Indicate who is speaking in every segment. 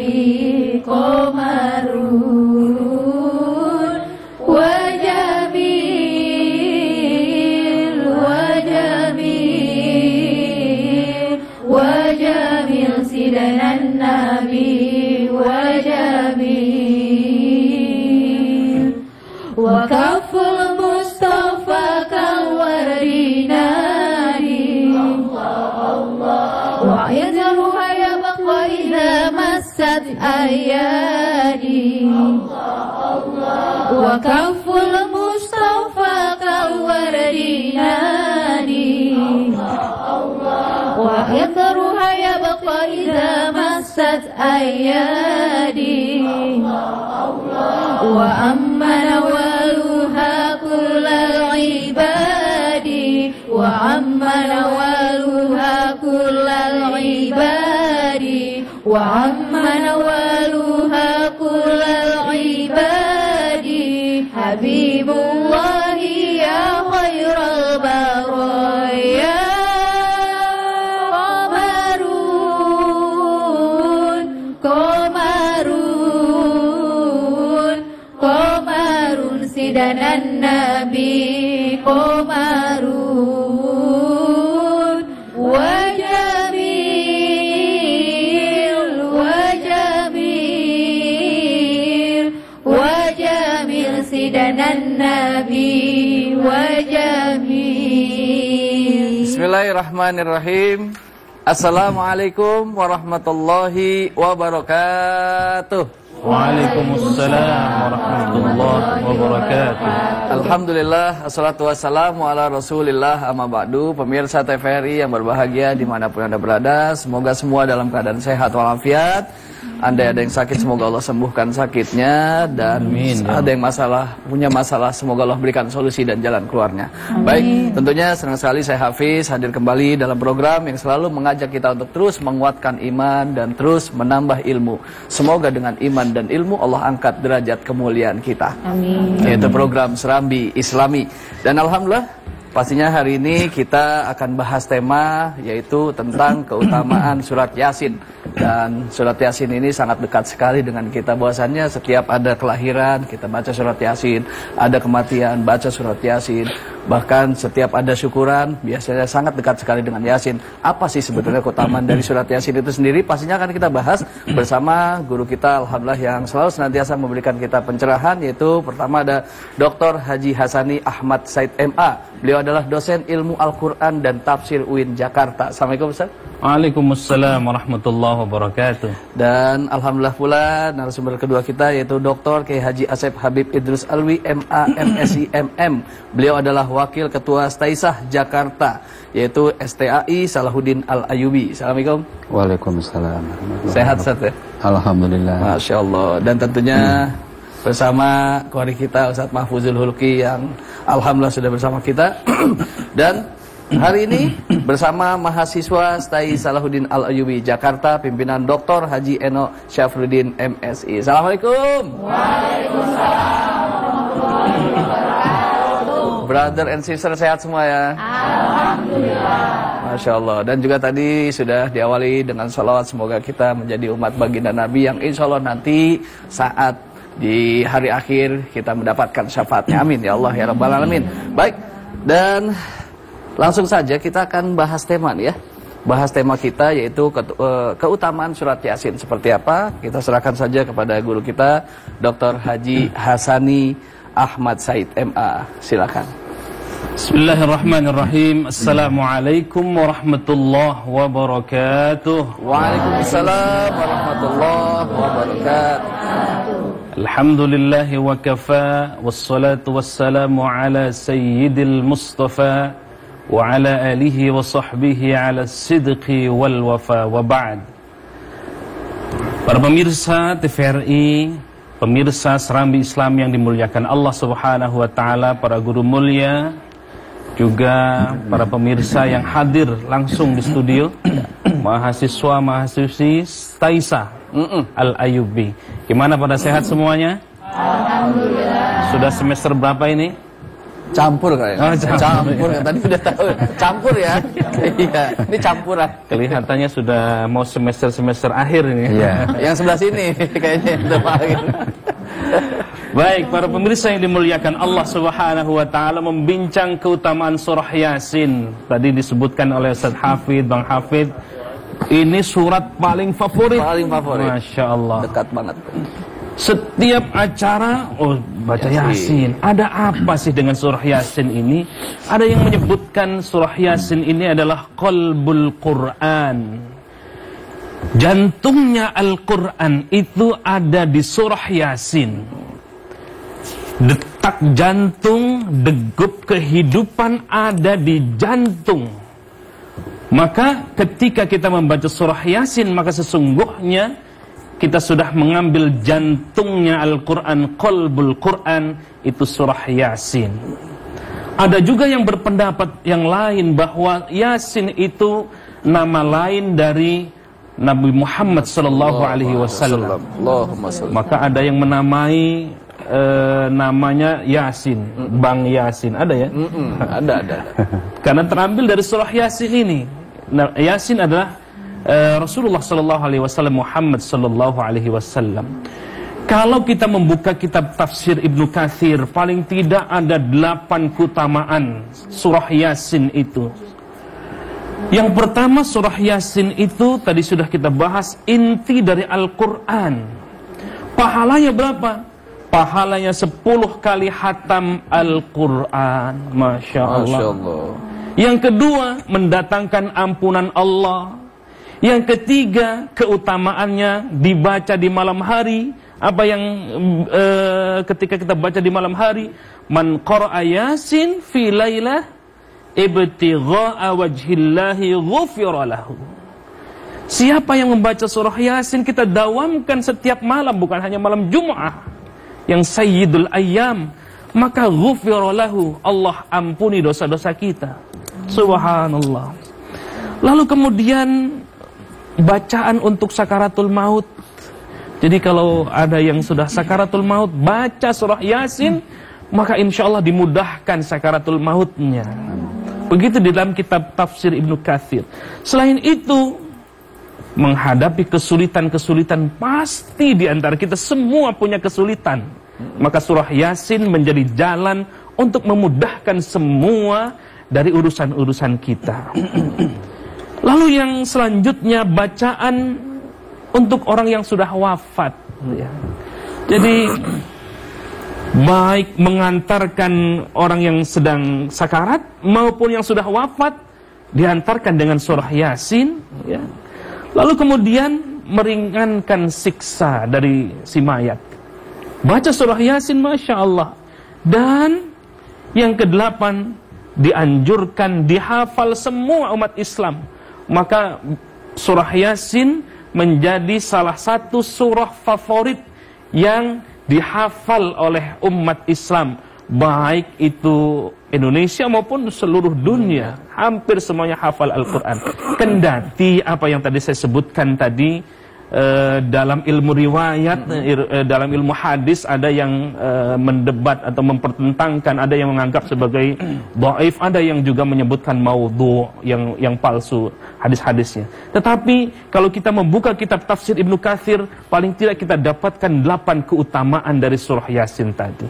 Speaker 1: النبي قمر وجميل وجميل وجميل سيدنا النبي وجميل وكف المصطفى كالورد ناري ويزرها يبقى إذا مست أيادي وكف المصطفى كالورد ناري ويزرها يبقى إذا مست أيادي وأما نوالها كل العباد وأما نوالها كل العباد وأما نوالها كل العباد حبيب الله يا خير البرايا قمر سيدنا النبي قمر وجميل وجميل وجميل سيدنا النبي وجميل.
Speaker 2: Bismillahirrahmanirrahim. Assalamualaikum warahmatullahi wabarakatuh.
Speaker 3: Waalaikumsalam warahmatullahi wabarakatuh.
Speaker 2: Alhamdulillah, assalatu wassalamu ala rasulillah, amma ba'du. Pemirsa TVRI yang berbahagia dimanapun Anda berada, semoga semua dalam keadaan sehat walafiat. Anda ada yang sakit, semoga Allah sembuhkan sakitnya. Dan amin, ada yang punya masalah, semoga Allah berikan solusi dan jalan keluarnya. Amin. Baik, tentunya senang sekali saya Hafiz hadir kembali dalam program yang selalu mengajak kita untuk terus menguatkan iman dan terus menambah ilmu. Semoga dengan iman dan ilmu Allah angkat derajat kemuliaan kita. Amin. Yaitu program Serambi Islami. Dan alhamdulillah, pastinya hari ini kita akan bahas tema yaitu tentang keutamaan surat Yasin. Dan surat Yasin ini sangat dekat sekali dengan kita, bahwasannya setiap ada kelahiran kita baca surat Yasin, ada kematian baca surat Yasin, bahkan setiap ada syukuran biasanya sangat dekat sekali dengan Yasin. Apa sih sebetulnya keutamaan dari surat Yasin itu sendiri? Pastinya akan kita bahas bersama guru kita alhamdulillah yang selalu senantiasa memberikan kita pencerahan, yaitu pertama ada Dr. Haji Hasani Ahmad Said MA. Beliau adalah dosen ilmu Al-Quran dan Tafsir UIN Jakarta. Assalamualaikum Ustaz.
Speaker 3: Waalaikumsalam warahmatullahi wabarakatuh.
Speaker 2: Dan alhamdulillah pula narasumber kedua kita yaitu Dr. Kiai Haji Asep Habib Idrus Alwi MA MSI MM. Beliau adalah Wakil Ketua Staisah Jakarta, yaitu STAI Salahuddin Al-Ayubi. Assalamualaikum.
Speaker 4: Waalaikumsalam.
Speaker 2: Sehat Ustaz ya?
Speaker 4: Alhamdulillah.
Speaker 2: Masya Allah. Dan tentunya bersama keluarga kita Ustaz Mahfuzul Hulki yang alhamdulillah sudah bersama kita. Dan hari ini bersama mahasiswa STAI Salahuddin Al-Ayubi Jakarta, pimpinan Dr. Haji Eno Syafruddin MSI. Assalamualaikum. Waalaikumsalam. Brother and sister sehat semua ya? Alhamdulillah. Masya Allah. Dan juga tadi sudah diawali dengan salawat, semoga kita menjadi umat baginda Nabi yang insya Allah nanti saat di hari akhir kita mendapatkan syafaatnya. Amin ya Allah ya Rabbal Alamin. Baik, dan langsung saja kita akan bahas tema nih ya. Bahas tema kita yaitu keutamaan surat Yasin. Seperti apa? Kita serahkan saja kepada guru kita Dr. Haji Hasani Ahmad Said MA. Silakan.
Speaker 3: Bismillahirrahmanirrahim. Assalamualaikum warahmatullahi wabarakatuh.
Speaker 2: Waalaikumsalam warahmatullahi wabarakatuh.
Speaker 3: Alhamdulillahi wa kafa, wassalatu wassalamu ala sayyidil mustafa wa ala alihi wa sahbihi ala sidqi wal wafa wa ba'd. Para pemirsa TVRI, pemirsa Serambi Islam yang dimuliakan Allah Subhanahu wa taala, para guru mulia, juga para pemirsa yang hadir langsung di studio, mahasiswa mahasiswi Staisah Al-Ayubi. Gimana, pada sehat semuanya?
Speaker 1: Alhamdulillah.
Speaker 3: Sudah semester berapa ini?
Speaker 2: Campur kayaknya. Campur kan tadi udah tahu. Campur ya. Iya, ini campuran.
Speaker 3: Kelihatannya sudah mau semester akhir ini.
Speaker 2: Iya. Yang sebelah sini kayaknya udah akhir.
Speaker 3: Baik, para pemirsa yang dimuliakan Allah Subhanahu wa taala, membincang keutamaan surah Yasin. Tadi disebutkan oleh Ustaz Hafid, Bang Hafid, ini surat paling favorit.
Speaker 2: Paling favorit.
Speaker 3: Masya Allah.
Speaker 2: Dekat banget.
Speaker 3: Setiap acara, baca Yasin. Ada apa sih dengan surah Yasin ini? Ada yang menyebutkan surah Yasin ini adalah qalbul Quran. Jantungnya Al-Quran itu ada di surah Yasin. Detak jantung, degup kehidupan ada di jantung. Maka ketika kita membaca surah Yasin, maka sesungguhnya kita sudah mengambil jantungnya Al-Quran, qalbul Quran, itu surah Yasin. Ada juga yang berpendapat yang lain bahwa Yasin itu nama lain dari Nabi Muhammad sallallahu alaihi wasallam. Maka ada yang menamai namanya Yasin, Bang Yasin, ada ya?
Speaker 2: Ada.
Speaker 3: Karena terambil dari surah Yasin ini. Nah, Yasin adalah Rasulullah sallallahu alaihi wasallam, Muhammad sallallahu alaihi wasallam. Kalau kita membuka kitab tafsir Ibnu Katsir, paling tidak ada 8 keutamaan surah Yasin itu. Yang pertama, surah Yasin itu tadi sudah kita bahas, inti dari Al-Quran. Pahalanya berapa? Pahalanya 10 kali khatam Al-Quran. Masya Allah. Yang kedua, mendatangkan ampunan Allah. Yang ketiga, keutamaannya dibaca di malam hari. Apa yang ketika kita baca di malam hari? Man qara'a Yasin fi lailah ibtigha'a wajhillahi ghufira lahu. Siapa yang membaca surah Yasin, kita dawamkan setiap malam, bukan hanya malam Jum'ah yang sayyidul ayyam, maka ghufira lahu, Allah ampuni dosa-dosa kita. Subhanallah. Lalu kemudian bacaan untuk sakaratul maut. Jadi kalau ada yang sudah sakaratul maut, baca surah Yasin, maka insya Allah dimudahkan sakaratul mautnya. Begitu di dalam kitab tafsir Ibnu Katsir. Selain itu, menghadapi kesulitan-kesulitan, pasti di antara kita semua punya kesulitan. Maka surah Yasin menjadi jalan untuk memudahkan semua dari urusan-urusan kita. Lalu yang selanjutnya, bacaan untuk orang yang sudah wafat. Jadi baik mengantarkan orang yang sedang sakarat maupun yang sudah wafat, diantarkan dengan surah Yasin, ya. Lalu kemudian meringankan siksa dari si mayat, baca surah Yasin, Masya Allah. Dan yang ke-8, dianjurkan dihafal semua umat Islam. Maka surah Yasin menjadi salah satu surah favorit yang dihafal oleh umat Islam, baik itu Indonesia maupun seluruh dunia. Hampir semuanya hafal Al-Quran. Kendati apa yang tadi saya sebutkan tadi, dalam ilmu riwayat, dalam ilmu hadis, ada yang mendebat atau mempertentangkan, ada yang menganggap sebagai dhaif, ada yang juga menyebutkan maudhu, yang palsu hadis-hadisnya. Tetapi kalau kita membuka kitab tafsir Ibnu Katsir, paling tidak kita dapatkan 8 keutamaan dari surah Yasin tadi.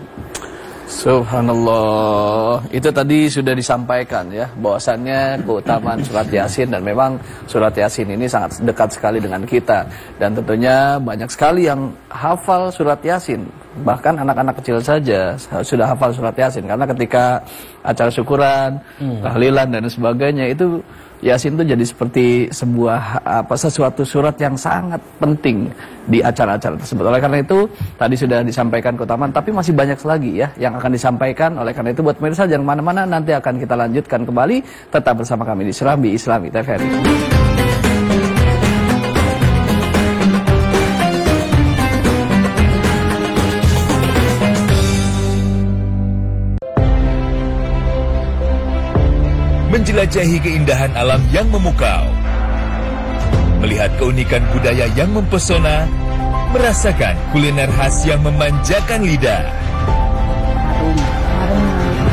Speaker 2: Subhanallah. Itu tadi sudah disampaikan ya, bahwasannya keutamaan surat Yasin, dan memang surat Yasin ini sangat dekat sekali dengan kita. Dan tentunya banyak sekali yang hafal surat Yasin. Bahkan anak-anak kecil saja sudah hafal surat Yasin, karena ketika acara syukuran, tahlilan dan sebagainya, itu Yasin itu jadi seperti sebuah sesuatu surat yang sangat penting di acara-acara tersebut. Oleh karena itu tadi sudah disampaikan keutamaan, tapi masih banyak lagi ya yang akan disampaikan. Oleh karena itu buat pemirsa jangan kemana-mana, nanti akan kita lanjutkan kembali. Tetap bersama kami di Serambi Islami TVRI.
Speaker 5: Menjelajahi keindahan alam yang memukau, melihat keunikan budaya yang mempesona, merasakan kuliner khas yang memanjakan lidah.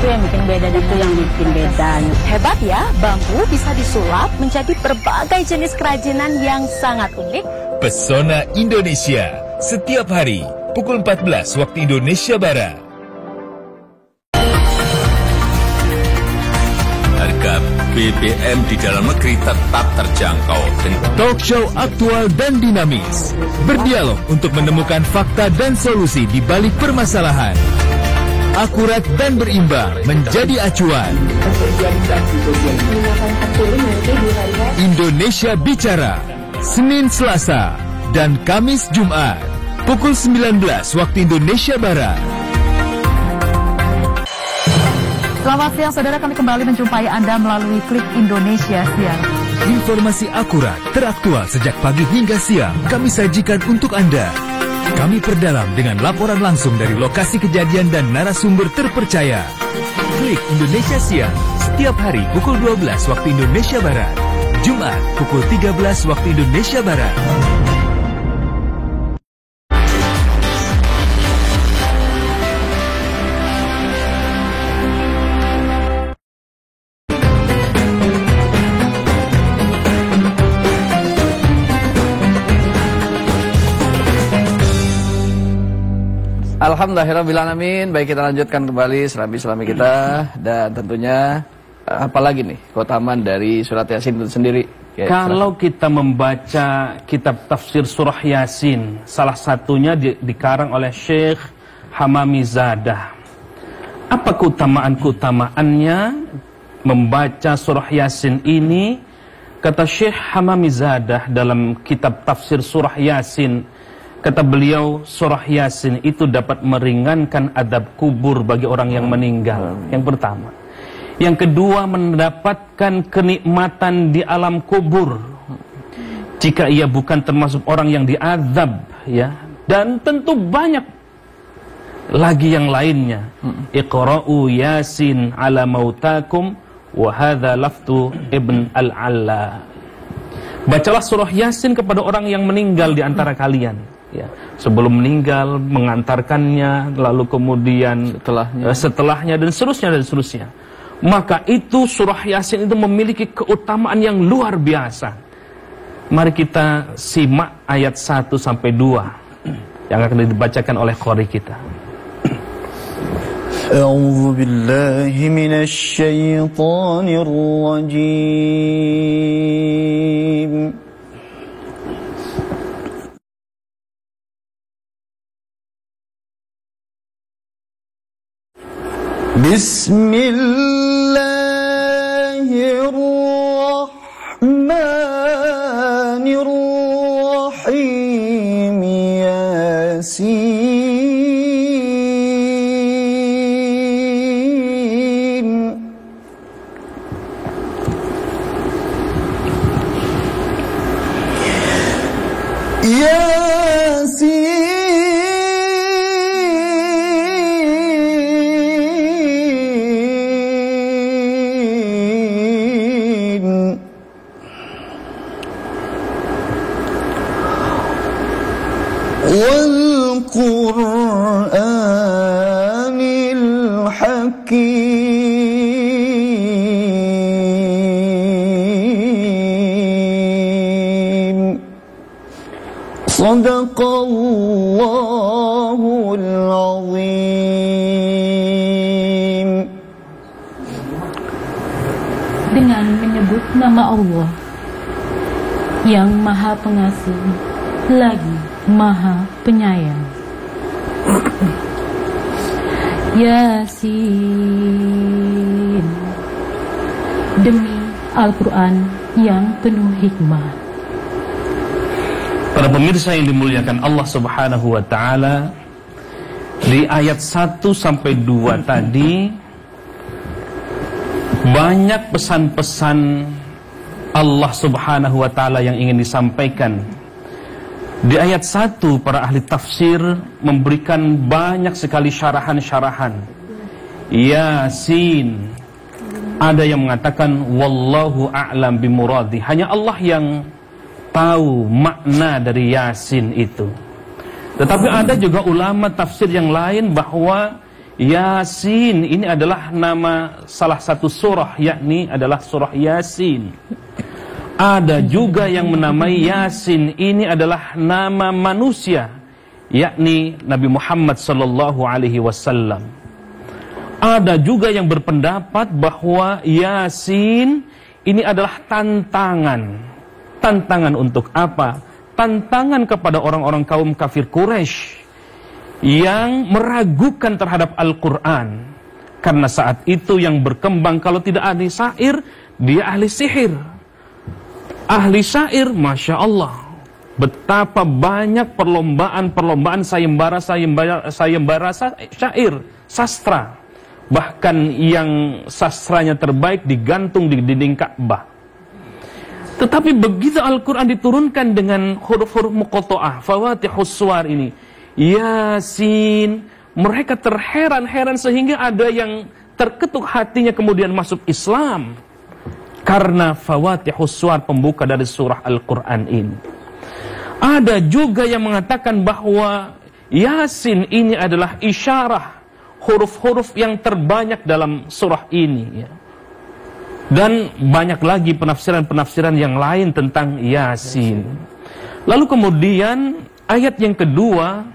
Speaker 6: yang bikin beda, itu yang bikin beda.
Speaker 7: Hebat ya, bambu bisa disulap menjadi berbagai jenis kerajinan yang sangat unik.
Speaker 5: Pesona Indonesia, setiap hari pukul 14 waktu Indonesia Barat.
Speaker 8: Harga BBM di dalam negeri tetap terjangkau.
Speaker 5: Talk show aktual dan dinamis, berdialog untuk menemukan fakta dan solusi di balik permasalahan. Akurat dan berimbang menjadi acuan. Indonesia Bicara, Senin, Selasa, dan Kamis, Jumat, pukul 19 waktu Indonesia Barat.
Speaker 9: Selamat siang saudara, kami kembali menjumpai Anda melalui Klik Indonesia Siang.
Speaker 5: Informasi akurat, teraktual sejak pagi hingga siang kami sajikan untuk Anda. Kami perdalam dengan laporan langsung dari lokasi kejadian dan narasumber terpercaya. Klik Indonesia Siang setiap hari pukul 12 waktu Indonesia Barat, Jumat pukul 13 waktu Indonesia Barat.
Speaker 2: Alhamdulillahirrahmanirrahim. Baik, kita lanjutkan kembali selami-selami kita. Dan tentunya apalagi nih keutamaan dari surat Yasin itu sendiri. Ya,
Speaker 3: kalau kita membaca kitab tafsir surah Yasin, salah satunya dikarang oleh Syekh Hamamizadah. Apa keutamaan-keutamaannya membaca surah Yasin ini? Kata Syekh Hamamizadah dalam kitab tafsir surah Yasin, kata beliau, surah Yasin itu dapat meringankan adab kubur bagi orang yang meninggal. Yang pertama. Yang kedua, mendapatkan kenikmatan di alam kubur jika ia bukan termasuk orang yang diazab, ya. Dan tentu banyak lagi yang lainnya. Iqra'u Yasin ala mautakum wa hadza laftu Ibn al-Alla. Bacalah surah Yasin kepada orang yang meninggal di antara kalian. Ya, sebelum meninggal, mengantarkannya, lalu kemudian setelahnya dan seterusnya. Maka itu surah Yasin itu memiliki keutamaan yang luar biasa. Mari kita simak ayat 1 sampai 2 yang akan dibacakan oleh qari kita.
Speaker 10: A'udzu billahi minasy syaithanir rajim. Bismillahirrahmanirrahim. Yasin. Yasin. Wal-Qur'anil Hakim. Sadaqallahul Azim.
Speaker 6: Dengan menyebut nama Allah yang Maha Pengasih lagi Maha Penyayang. Yasin. Demi Al-Quran yang penuh hikmah.
Speaker 3: Para pemirsa yang dimuliakan Allah Subhanahu wa Ta'ala, di ayat 1 sampai 2 tadi banyak pesan-pesan Allah Subhanahu wa Ta'ala yang ingin disampaikan. Di ayat 1 para ahli tafsir memberikan banyak sekali syarahan-syarahan. Yasin. Ada yang mengatakan wallahu a'lam bimuradi. Hanya Allah yang tahu makna dari Yasin itu. Tetapi ada juga ulama tafsir yang lain bahwa Yasin ini adalah nama salah satu surah, yakni adalah surah Yasin. Ada juga yang menamai Yasin ini adalah nama manusia, yakni Nabi Muhammad sallallahu alaihi wasallam. Ada juga yang berpendapat bahwa Yasin ini adalah tantangan. Tantangan untuk apa? Tantangan kepada orang-orang kaum kafir Quraisy yang meragukan terhadap Al-Quran. Karena saat itu yang berkembang, kalau tidak ahli syair, dia ahli sihir. Ahli syair, Masya Allah, betapa banyak perlombaan sayembara syair, sastra. Bahkan yang sastranya terbaik digantung di dinding Ka'bah. Tetapi begitu Al-Quran diturunkan dengan huruf-huruf muqatta'ah, Fawatihus Suwar ini, Yasin, mereka terheran-heran sehingga ada yang terketuk hatinya kemudian masuk Islam karena Fawatihus Suwar, pembuka dari surah Al-Quran ini. Ada juga yang mengatakan bahwa Yasin ini adalah isyarah, huruf-huruf yang terbanyak dalam surah ini, ya. Dan banyak lagi penafsiran-penafsiran yang lain tentang Yasin. Lalu kemudian ayat yang kedua,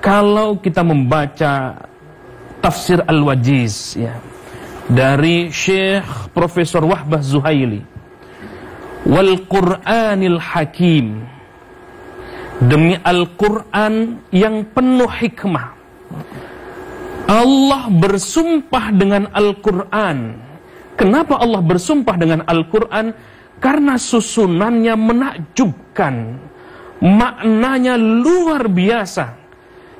Speaker 3: kalau kita membaca tafsir Al-Wajiz, ya, dari Syekh Profesor Wahbah Zuhaili, wal Qur'anil Hakim, demi Al-Quran yang penuh hikmah. Allah bersumpah dengan Al-Quran. Kenapa Allah bersumpah dengan Al-Quran? Karena susunannya menakjubkan, maknanya luar biasa.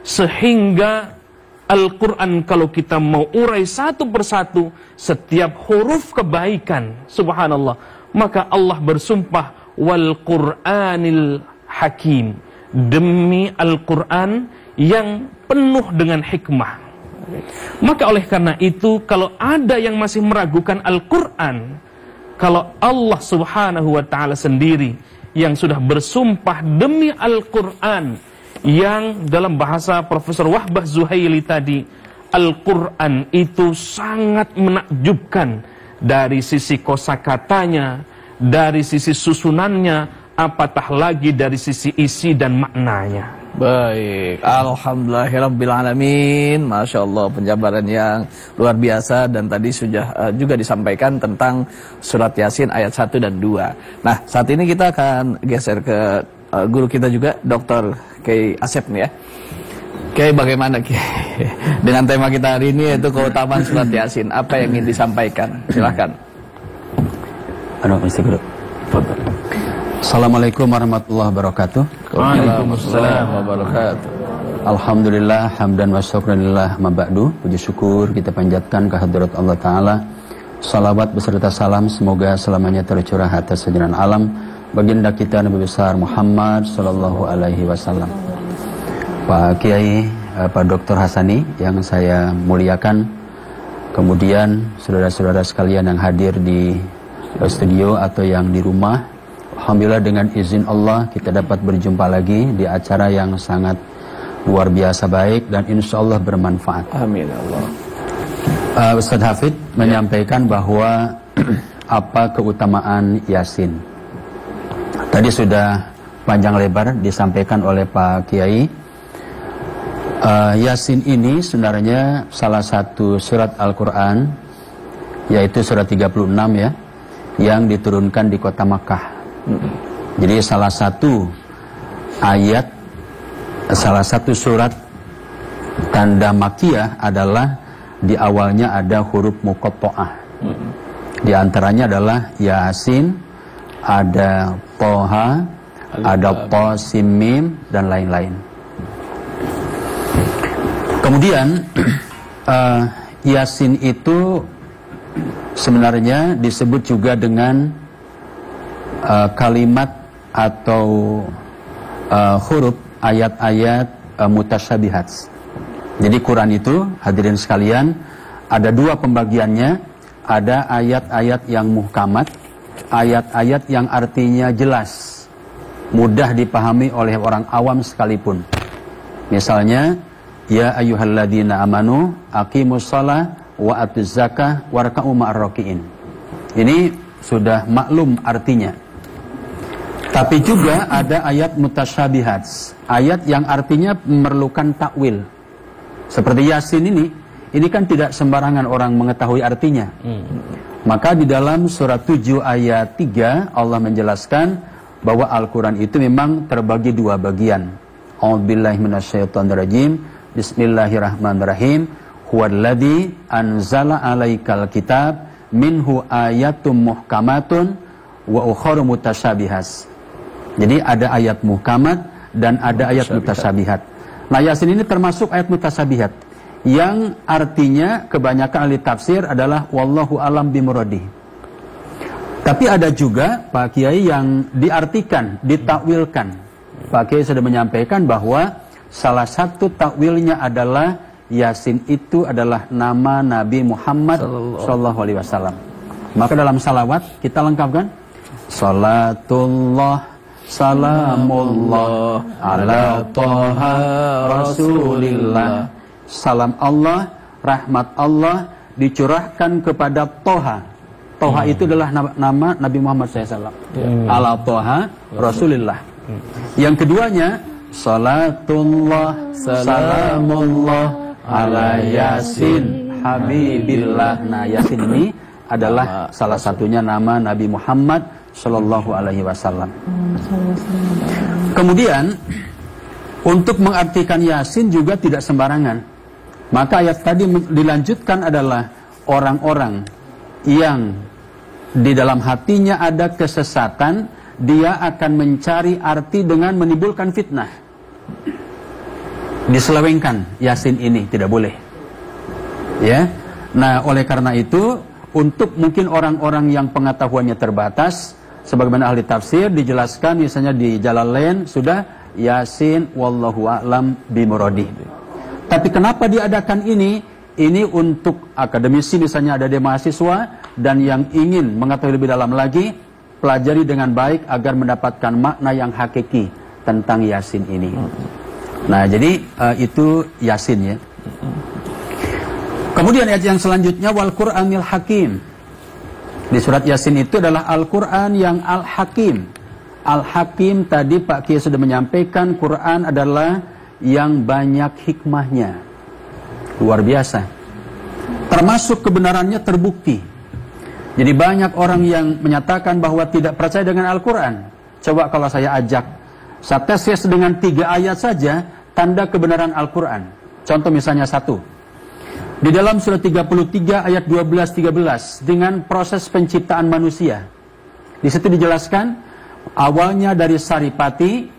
Speaker 3: Sehingga Al-Quran kalau kita mau urai satu persatu, setiap huruf kebaikan, subhanallah, maka Allah bersumpah wal Qur'anil Hakim, demi Al-Quran yang penuh dengan hikmah. Maka oleh karena itu, kalau ada yang masih meragukan Al-Quran, kalau Allah subhanahu wa ta'ala sendiri yang sudah bersumpah demi Al-Quran, yang dalam bahasa Profesor Wahbah Zuhaili tadi, Al-Quran itu sangat menakjubkan dari sisi kosakatanya, dari sisi susunannya, apatah lagi dari sisi isi dan maknanya.
Speaker 2: Baik, alhamdulillahirrabbilalamin. Masya Allah, penjabaran yang luar biasa. Dan tadi sudah juga disampaikan tentang surat Yasin ayat 1 dan 2. Nah, saat ini kita akan geser ke guru kita juga, Dr. Kiai Asep nih ya. Kiai, bagaimana Kiai dengan tema kita hari ini, yaitu keutamaan surat Yasin? Apa yang ingin disampaikan? Silahkan.
Speaker 4: Assalamualaikum warahmatullahi wabarakatuh.
Speaker 2: Waalaikumsalam wabarakatuh.
Speaker 4: Alhamdulillah, hamdan wa syukranillah, ma ba'du. Puji syukur kita panjatkan kehadirat Allah Ta'ala. Salawat beserta salam semoga selamanya tercurah atas segenap alam baginda kita Nabi besar Muhammad sallallahu alaihi wasallam. Pak Kiai, Pak Dr. Hasani yang saya muliakan, kemudian saudara-saudara sekalian yang hadir di studio atau yang di rumah, alhamdulillah dengan izin Allah kita dapat berjumpa lagi di acara yang sangat luar biasa baik dan insya Allah bermanfaat.
Speaker 2: Amin Allah.
Speaker 4: Ustaz Hafid menyampaikan bahwa apa keutamaan Yasin. Tadi sudah panjang lebar disampaikan oleh Pak Kiai. Yasin ini sebenarnya salah satu surat Al-Quran, yaitu surat 36 ya, yang diturunkan di kota Makkah. Jadi salah satu ayat, salah satu surat tanda Makkiyah adalah di awalnya ada huruf muqatta'ah. Di antaranya adalah Yasin, ada Toha, ada Qasim, Mim, dan lain-lain. Kemudian Yasin itu sebenarnya disebut juga dengan kalimat atau huruf ayat-ayat mutasyabihat. Jadi Quran itu, hadirin sekalian, ada dua pembagiannya. Ada ayat-ayat yang muhkamat, ayat-ayat yang artinya jelas, mudah dipahami oleh orang awam sekalipun. Misalnya Ya ayyuhalladzina amanu aqimus shalah wa atuz zakah warka'u ma'ar raki'in. Ini sudah maklum artinya. Tapi juga ada ayat mutasyabihat, ayat yang artinya memerlukan takwil. Seperti Yasin ini kan tidak sembarangan orang mengetahui artinya. Maka di dalam surat 7 ayat 3 Allah menjelaskan bahwa Al-Quran itu memang terbagi dua bagian. A'udzubillahi minasyaitonirrajim. Bismillahirrahmanirrahim. Huwallazi anzala 'alaikal kitab minhu ayatum muhkamatun wa ukharu mutasyabihat. Jadi ada ayat muhkamat dan ada ayat mutasyabihat. Nah, Yasin ini termasuk ayat mutasyabihat yang artinya kebanyakan ahli tafsir adalah wallahu alam bimuradi. Tapi ada juga Pak Kiai yang diartikan, ditakwilkan. Pak Kiai sudah menyampaikan bahwa salah satu takwilnya adalah Yasin itu adalah nama Nabi Muhammad sallallahu alaihi wasallam. Maka dalam salawat kita lengkapkan salatullah salamullah ala toha rasulillah. Salam Allah, rahmat Allah dicurahkan kepada Toha. Toha itu adalah nama Nabi Muhammad SAW. Ala toha rasulillah. Yang keduanya salatullah salamullah ala Yasin habibillah. Nah, Yasin ini adalah salah satunya nama Nabi Muhammad Sallallahu Alaihi Wasallam. Kemudian untuk mengartikan Yasin juga tidak sembarangan. Maka ayat tadi dilanjutkan adalah orang-orang yang di dalam hatinya ada kesesatan, dia akan mencari arti dengan menimbulkan fitnah. Diselewengkan Yasin ini tidak boleh. Ya. Nah, oleh karena itu untuk mungkin orang-orang yang pengetahuannya terbatas, sebagaimana ahli tafsir dijelaskan misalnya di Jalalain sudah Yasin wallahu a'lam bimuradi. Tapi kenapa diadakan ini? Ini untuk akademisi misalnya ada di mahasiswa dan yang ingin mengetahui lebih dalam lagi, pelajari dengan baik agar mendapatkan makna yang hakiki tentang Yasin ini. Nah, jadi itu Yasin ya. Kemudian ayat yang selanjutnya wal Qur'anil Hakim. Di surat Yasin itu adalah Al-Quran yang Al-Hakim. Al-Hakim tadi Pak Kiai sudah menyampaikan Quran adalah yang banyak hikmahnya. Luar biasa. Termasuk kebenarannya terbukti. Jadi banyak orang yang menyatakan bahwa tidak percaya dengan Al-Quran. Coba kalau saya ajak, saya tes dengan 3 ayat saja tanda kebenaran Al-Quran. Contoh misalnya 1. Di dalam surat 33 ayat 12-13 dengan proses penciptaan manusia. Di situ dijelaskan awalnya dari saripati,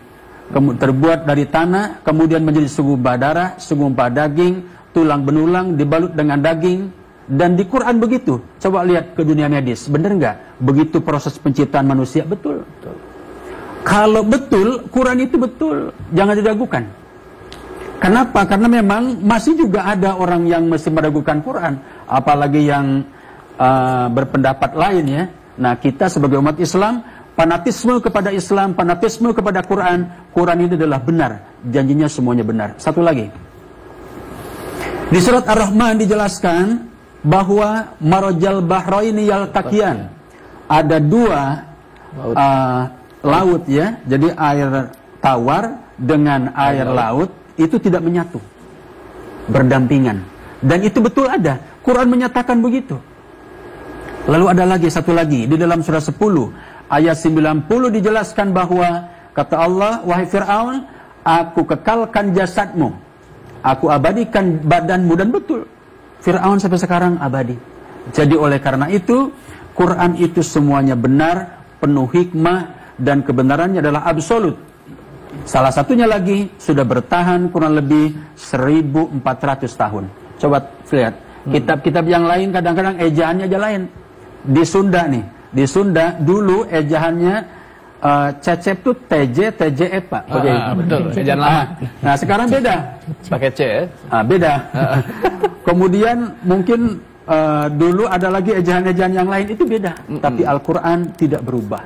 Speaker 4: terbuat dari tanah, kemudian menjadi segumpal darah, segumpal daging, tulang benulang dibalut dengan daging. Dan di Quran begitu. Coba lihat ke dunia medis, benar nggak? Begitu proses penciptaan manusia, betul. Kalau betul, Quran itu betul, jangan diragukan. Kenapa? Karena memang masih juga ada orang yang masih meragukan Quran, apalagi yang berpendapat lain ya. Nah, kita sebagai umat Islam, fanatisme kepada Islam, fanatisme kepada Quran, Quran ini adalah benar, janjinya semuanya benar. Satu lagi. Di surat Ar-Rahman dijelaskan bahwa marajal bahraini yaltaqiyan. Ada 2 laut ya. Jadi air tawar dengan air laut itu tidak menyatu, berdampingan. Dan itu betul ada. Quran menyatakan begitu. Lalu ada lagi, satu lagi. Di dalam surah 10, ayat 90 dijelaskan bahwa, kata Allah, wahai Fir'aun, aku kekalkan jasadmu. Aku abadikan badanmu. Dan betul. Fir'aun sampai sekarang abadi. Jadi oleh karena itu, Quran itu semuanya benar, penuh hikmah, dan kebenarannya adalah absolut. Salah satunya lagi sudah bertahan kurang lebih 1400 tahun. Coba lihat, kitab-kitab yang lain kadang-kadang ejaannya aja lain. Di Sunda nih, di Sunda dulu ejaannya Cecep tuh TJ, TJE Pak.
Speaker 2: Betul, ejaan lama.
Speaker 4: Nah sekarang beda.
Speaker 2: Pakai C ya?
Speaker 4: Beda. Kemudian mungkin dulu ada lagi ejaan-ejaan yang lain, itu beda. Tapi Al-Quran tidak berubah.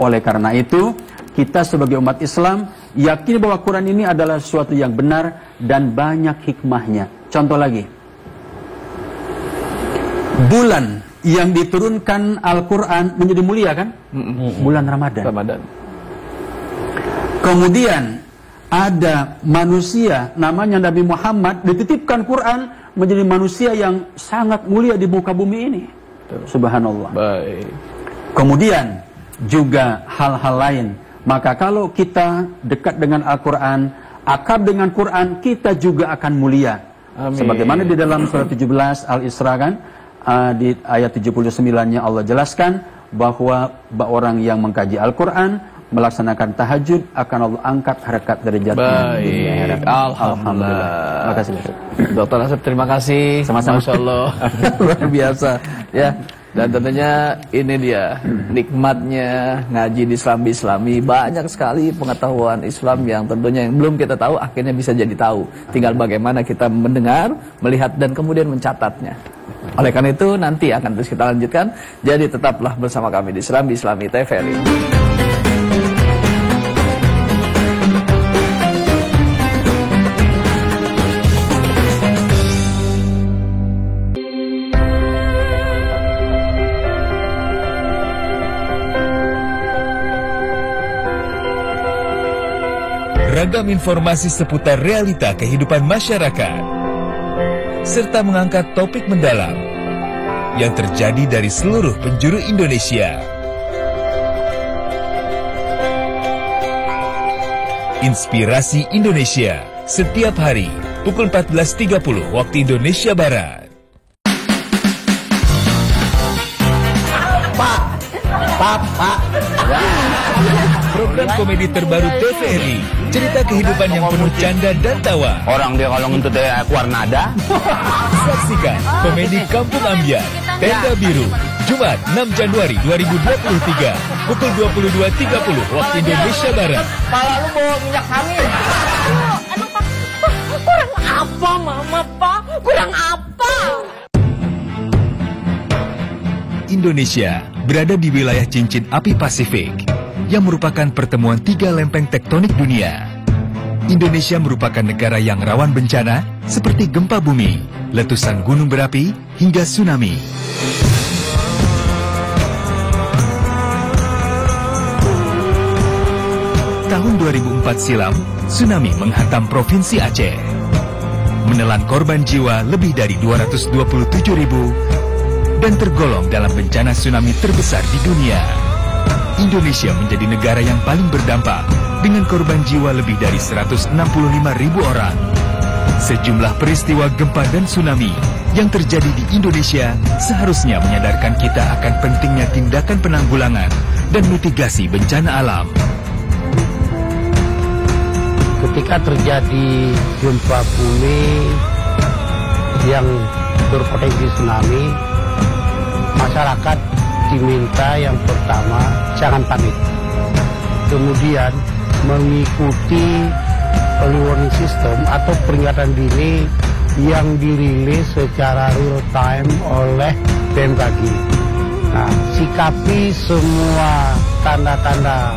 Speaker 4: Oleh karena itu, kita sebagai umat Islam Yakini bahwa Quran ini adalah sesuatu yang benar dan banyak hikmahnya. Contoh lagi, bulan yang diturunkan Al-Quran menjadi mulia kan? Bulan Ramadan. Kemudian ada manusia namanya Nabi Muhammad, dititipkan Quran menjadi manusia yang sangat mulia di muka bumi ini. Subhanallah.
Speaker 2: Baik.
Speaker 4: Kemudian juga hal-hal lain. Maka kalau kita dekat dengan Al-Quran, akrab dengan Quran, kita juga akan mulia.
Speaker 2: Amin.
Speaker 4: Sebagaimana di dalam surah 17 Al-Isra kan, di ayat 79-nya Allah jelaskan bahwa orang yang mengkaji Al-Quran, melaksanakan tahajud, akan Allah angkat harkat derajatnya.
Speaker 2: Baik, alhamdulillah.
Speaker 4: Terima kasih.
Speaker 2: Dr. Asep, terima kasih.
Speaker 4: Sama-sama.
Speaker 2: Masya Allah, luar biasa. Ya, dan tentunya ini dia nikmatnya ngaji di Islami. Banyak sekali pengetahuan Islam yang tentunya yang belum kita tahu, akhirnya bisa jadi tahu. Tinggal bagaimana kita mendengar, melihat, dan kemudian mencatatnya. Oleh karena itu nanti akan terus kita lanjutkan. Jadi tetaplah bersama kami di Islami TVRI.
Speaker 5: Ragam informasi seputar realita kehidupan masyarakat, serta mengangkat topik mendalam yang terjadi dari seluruh penjuru Indonesia. Inspirasi Indonesia, setiap hari pukul 14.30 waktu Indonesia Barat.
Speaker 10: Pak.
Speaker 5: Program komedi terbaru TVRI, cerita kehidupan yang penuh canda dan tawa.
Speaker 10: Orang dia kalau ngentut keluar nada.
Speaker 5: Saksikan komedi Kampung Ambyar, Tenda Biru, Jumat 6 Januari 2023, pukul 22.30 waktu Indonesia Barat.
Speaker 10: Kepala lu bawa minyak hamil.
Speaker 7: Emang Pak, kurang apa Mama Pak? Kurang apa?
Speaker 5: Indonesia berada di wilayah cincin api Pasifik yang merupakan pertemuan 3 lempeng tektonik dunia. Indonesia merupakan negara yang rawan bencana seperti gempa bumi, letusan gunung berapi, hingga tsunami. Tahun 2004 silam, tsunami menghantam Provinsi Aceh, menelan korban jiwa lebih dari 227.000 dan tergolong dalam bencana tsunami terbesar di dunia. Indonesia menjadi negara yang paling berdampak dengan korban jiwa lebih dari 165.000 orang. Sejumlah peristiwa gempa dan tsunami yang terjadi di Indonesia seharusnya menyadarkan kita akan pentingnya tindakan penanggulangan dan mitigasi bencana alam.
Speaker 11: Ketika terjadi gempa bumi yang berpotensi tsunami, masyarakat diminta yang pertama jangan panik, kemudian mengikuti early warning system atau peringatan dini yang dirilis secara real time oleh BMKG. Nah, sikapi semua tanda-tanda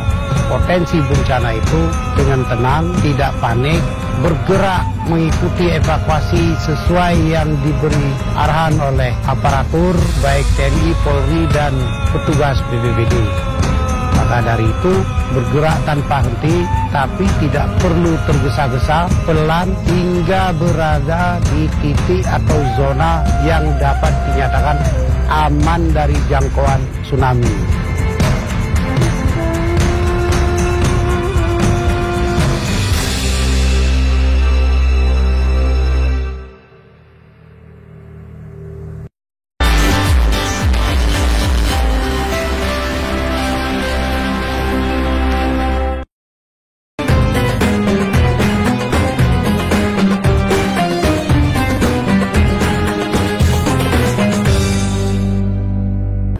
Speaker 11: potensi bencana itu dengan tenang, tidak panik, bergerak mengikuti evakuasi sesuai yang diberi arahan oleh aparatur baik TNI, Polri, dan petugas BPBD. Maka dari itu bergerak tanpa henti, tapi tidak perlu tergesa-gesa, pelan hingga berada di titik atau zona yang dapat dinyatakan aman dari jangkauan tsunami.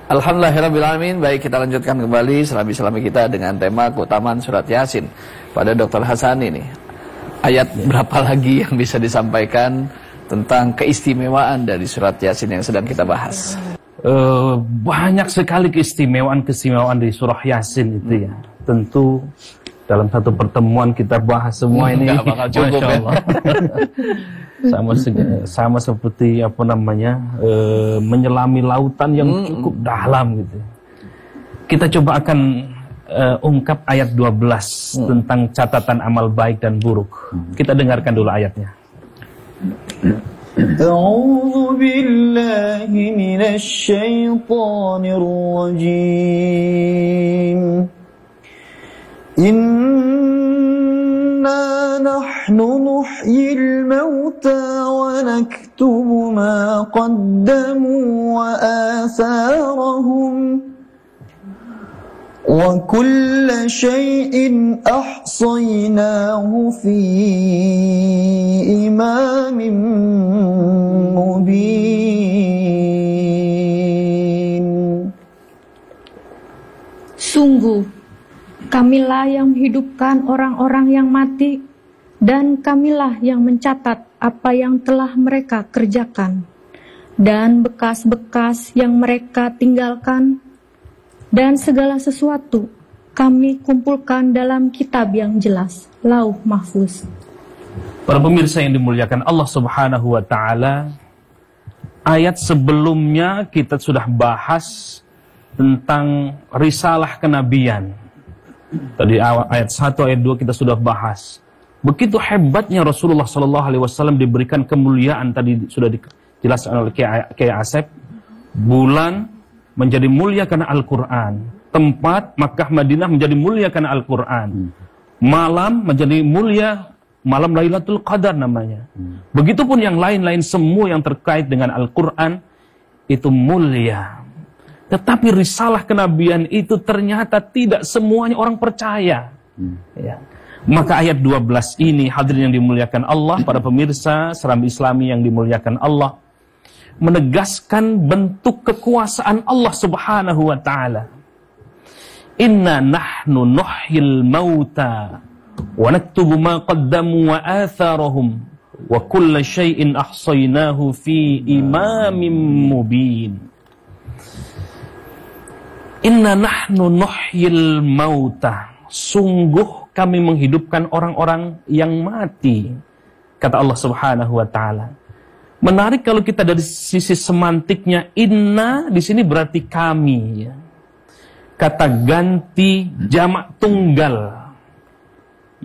Speaker 2: Alhamdulillahirrabbilalamin. Baik, kita lanjutkan kembali selami kita dengan tema keutamaan surat Yasin. Pada Dr. Hasan ini, ayat berapa lagi yang bisa disampaikan tentang keistimewaan dari surat Yasin yang sedang kita bahas?
Speaker 3: Banyak sekali keistimewaan dari surah Yasin itu ya. Tentu dalam satu pertemuan kita bahas semua ini.
Speaker 2: Nggak bakal cukup ya.
Speaker 3: Sama seperti menyelami lautan yang cukup dalam gitu. Kita coba akan ungkap ayat 12 tentang catatan amal baik dan buruk. Kita dengarkan dulu ayatnya.
Speaker 12: أعوذ بالله من الشيطان الرجيم إنا نحن نحيي الموتى ونكتب ما قدموا وآثارهم وكل شيء أحصيناه في إمام مبين.
Speaker 13: Sungguh, kamilah yang menghidupkan orang-orang yang mati, dan kamilah yang mencatat apa yang telah mereka kerjakan, dan bekas-bekas yang mereka tinggalkan, dan segala sesuatu kami kumpulkan dalam kitab yang jelas, Lauh Mahfuz.
Speaker 3: Para pemirsa yang dimuliakan Allah Subhanahu wa Ta'ala, ayat sebelumnya kita sudah bahas tentang risalah kenabian. Tadi ayat 1, ayat 2 kita sudah bahas. Begitu hebatnya Rasulullah SAW diberikan kemuliaan, tadi sudah dijelaskan oleh Kiai Asep. Bulan menjadi mulia karena Al-Quran. Tempat Makkah Madinah menjadi mulia karena Al-Quran. Malam menjadi mulia, malam Lailatul Qadar namanya. Begitupun yang lain-lain semua yang terkait dengan Al-Quran itu mulia. Tetapi risalah kenabian itu ternyata tidak semuanya orang percaya. Ya. Maka ayat 12 ini, hadirin yang dimuliakan Allah, para pemirsa Serambi Islami yang dimuliakan Allah, menegaskan bentuk kekuasaan Allah Subhanahu wa Ta'ala. Inna nahnu nuhyil mauta wa naktubu ma qaddamu wa atharahum wa kulla syai'in ahsaynahu fi imamin mubin. Inna nahnu nuhyil mauta, sungguh kami menghidupkan orang-orang yang mati, kata Allah Subhanahu wa Ta'ala. Menarik kalau kita dari sisi semantiknya, inna di sini berarti kami, ya. Kata ganti jamak tunggal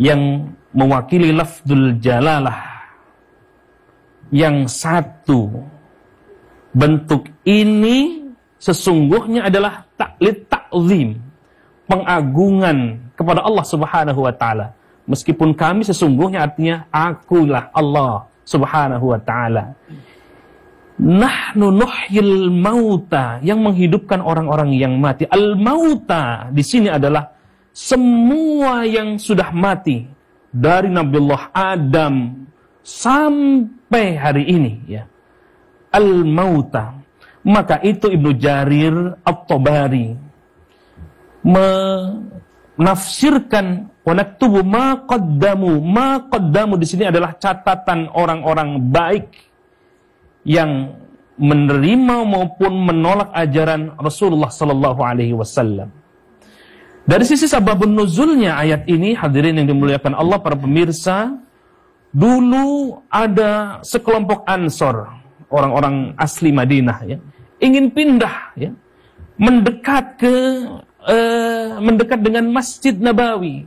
Speaker 3: yang mewakili lafzul jalalah yang satu. Bentuk ini sesungguhnya adalah taklid ta'zim, pengagungan kepada Allah Subhanahu wa Ta'ala. Meskipun kami sesungguhnya artinya akulah Allah Subhanahu wa Ta'ala. Nahnu nuhyil mauta, yang menghidupkan orang-orang yang mati. Al-mauta di sini adalah semua yang sudah mati dari Nabiullah Adam sampai hari ini, ya. Al-mauta. Maka itu Ibnu Jarir At-Tabari menafsirkan wa naktubu ma qaddamu. Ma qaddamu di sini adalah catatan orang-orang baik yang menerima maupun menolak ajaran Rasulullah sallallahu alaihi wasallam. Dari sisi sababun nuzulnya ayat ini, hadirin yang dimuliakan Allah, para pemirsa, dulu ada sekelompok Ansor, orang-orang asli Madinah, ya, ingin pindah, ya, mendekat dengan Masjid Nabawi.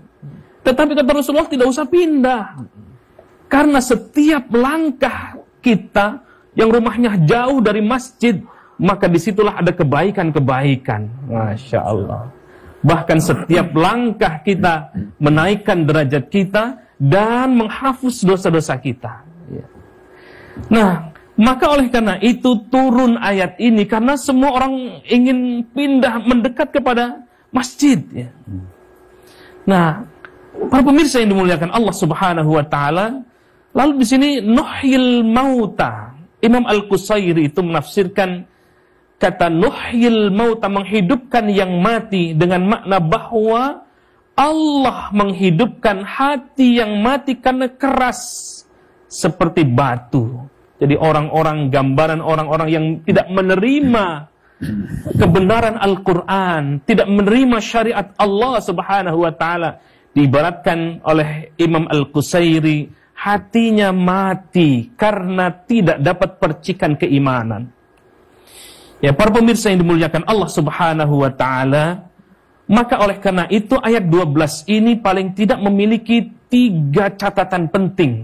Speaker 3: Tetapi kata Rasulullah tidak usah pindah, karena setiap langkah kita yang rumahnya jauh dari masjid, maka disitulah ada kebaikan-kebaikan. Masya Allah. Bahkan setiap langkah kita menaikkan derajat kita dan menghapus dosa-dosa kita. Nah, maka oleh karena itu turun ayat ini, karena semua orang ingin pindah mendekat kepada masjid, ya. Nah, para pemirsa yang dimuliakan Allah Subhanahu wa Ta'ala, lalu di sini nuhyil mauta. Imam Al-Qusairi itu menafsirkan kata nuhyil mauta, menghidupkan yang mati, dengan makna bahwa Allah menghidupkan hati yang mati karena keras seperti batu. Jadi orang-orang, gambaran orang-orang yang tidak menerima kebenaran Al-Quran, tidak menerima syariat Allah Subhanahu wa Ta'ala, diibaratkan oleh Imam Al-Qusairi, hatinya mati karena tidak dapat percikan keimanan. Ya, para pemirsa yang dimuliakan Allah Subhanahu wa taala, maka oleh karena itu ayat 12 ini paling tidak memiliki 3 catatan penting.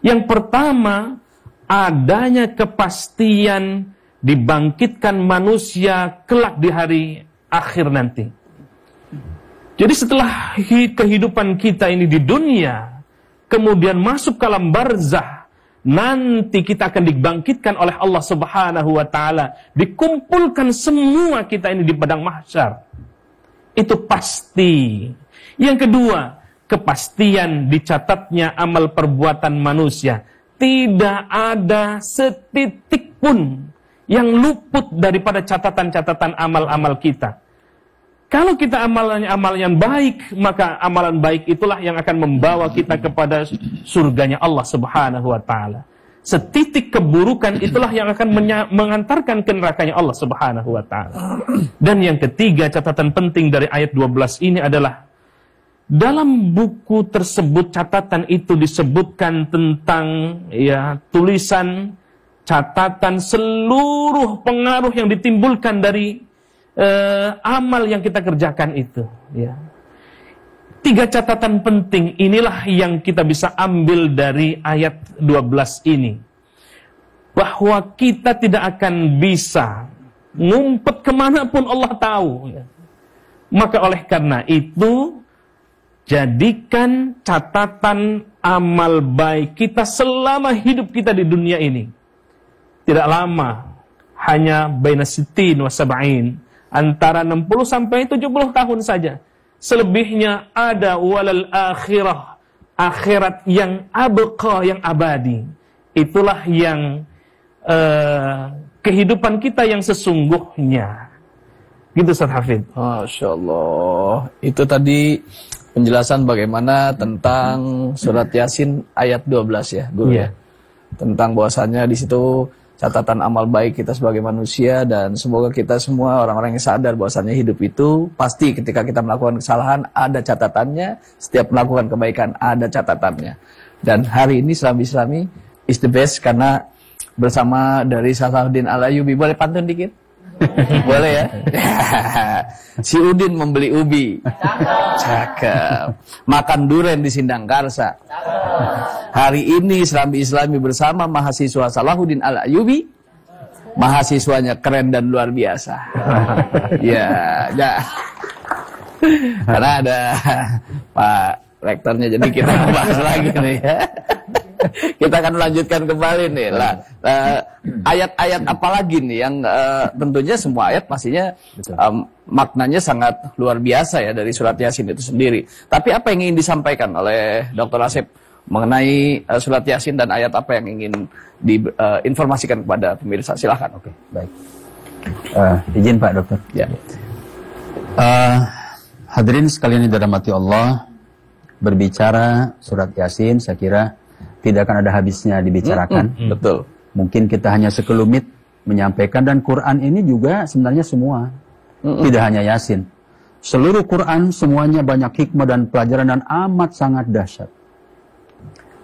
Speaker 3: Yang pertama, adanya kepastian dibangkitkan manusia kelak di hari akhir nanti. Jadi setelah kehidupan kita ini di dunia, kemudian masuk ke alam barzah, nanti kita akan dibangkitkan oleh Allah Subhanahu wa taala, dikumpulkan semua kita ini di padang mahsyar. Itu pasti. Yang kedua, kepastian dicatatnya amal perbuatan manusia. Tidak ada setitik pun yang luput daripada catatan-catatan amal-amal kita. Kalau kita amalannya baik, maka amalan baik itulah yang akan membawa kita kepada surganya Allah Subhanahu wa taala. Setitik keburukan itulah yang akan mengantarkan ke nerakanya Allah Subhanahu wa taala. Dan yang ketiga, catatan penting dari ayat 12 ini adalah dalam buku tersebut, catatan itu disebutkan tentang tulisan, catatan seluruh pengaruh yang ditimbulkan dari amal yang kita kerjakan itu. 3 catatan penting inilah yang kita bisa ambil dari ayat 12 ini. Bahwa kita tidak akan bisa ngumpet kemanapun Allah tahu. Maka oleh karena itu, jadikan catatan amal baik kita selama hidup kita di dunia ini. Tidak lama, hanya baina sittin wa sab'in, antara 60 sampai 70 tahun saja. Selebihnya ada walal akhirah, akhirat yang abqa, yang abadi. Itulah yang kehidupan kita yang sesungguhnya. Gitu Ustaz Hafid.
Speaker 2: Masya Allah. Itu tadi penjelasan bagaimana tentang surat Yasin ayat 12 ya, Guru ya. Tentang bahwasannya di situ catatan amal baik kita sebagai manusia, dan semoga kita semua orang-orang yang sadar bahwasannya hidup itu pasti ketika kita melakukan kesalahan ada catatannya, setiap melakukan kebaikan ada catatannya. Dan hari ini Islami is the best karena bersama dari Salahuddin Al-Ayyubi. Boleh pantun dikit? Boleh ya? Si Udin membeli ubi. Cakep. Makan duren di Sindang Karsa. Hari ini Islami bersama mahasiswa Salahuddin Al-Ayyubi. Mahasiswanya keren dan luar biasa. Ya. Karena ada Pak Rektornya, jadi kita bahas lagi nih ya. Kita akan melanjutkan kembali nih lah. Ayat-ayat apa lagi nih yang tentunya semua ayat pastinya maknanya sangat luar biasa ya dari surat Yasin itu sendiri. Tapi apa yang ingin disampaikan oleh Dr. Asep mengenai surat Yasin dan ayat apa yang ingin diinformasikan kepada pemirsa? Silakan.
Speaker 4: Oke, baik. Izin Pak Dokter.
Speaker 2: Ya.
Speaker 4: Hadirin sekalian yang dirahmati Allah, berbicara surat Yasin saya kira tidak akan ada habisnya dibicarakan.
Speaker 2: Betul.
Speaker 4: Mungkin kita hanya sekelumit menyampaikan, dan Quran ini juga sebenarnya semua. Tidak hanya Yasin. Seluruh Quran semuanya banyak hikmah dan pelajaran dan amat sangat dahsyat.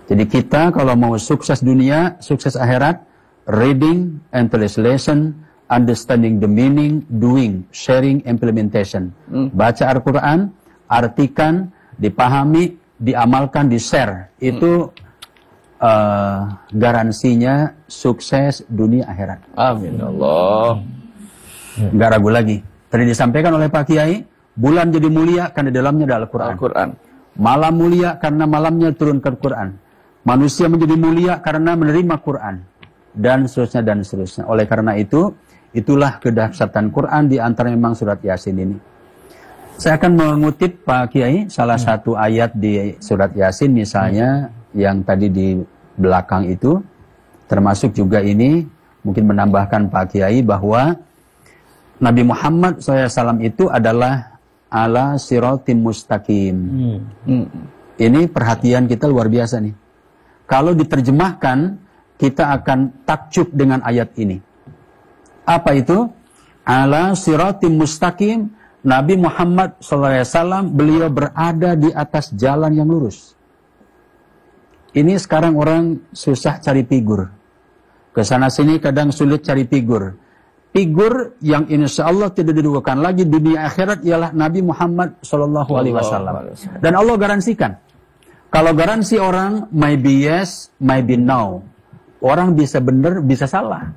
Speaker 4: Jadi kita kalau mau sukses dunia, sukses akhirat, reading and translation, understanding the meaning, doing, sharing, implementation. Baca Al-Quran, artikan, dipahami, diamalkan, di-share. Itu garansinya sukses dunia akhirat.
Speaker 2: Amin Allah.
Speaker 4: Nggak ragu lagi. Tadi disampaikan oleh Pak Kiai, bulan jadi mulia karena di dalamnya ada Al-Quran. Malam mulia karena malamnya turunkan Quran. Manusia menjadi mulia karena menerima Quran. Dan seterusnya dan seterusnya. Oleh karena itu, itulah kedahsyatan Quran, di antara memang surat Yasin ini. Saya akan mengutip Pak Kiai salah satu ayat di surat Yasin misalnya, yang tadi di belakang itu, termasuk juga ini mungkin menambahkan Pak Kiai bahwa Nabi Muhammad SAW itu adalah ala siratim mustaqim. Ini perhatian kita luar biasa nih. Kalau diterjemahkan, kita akan takjub dengan ayat ini. Apa itu? Ala siratim mustaqim, Nabi Muhammad SAW beliau berada di atas jalan yang lurus. Ini sekarang orang susah cari figur. Kesana sini kadang sulit cari figur. Figur yang insya Allah tidak diduakan lagi dunia akhirat ialah Nabi Muhammad SAW. Dan Allah garansikan. Kalau garansi orang, maybe yes, maybe no. Orang bisa benar, bisa salah.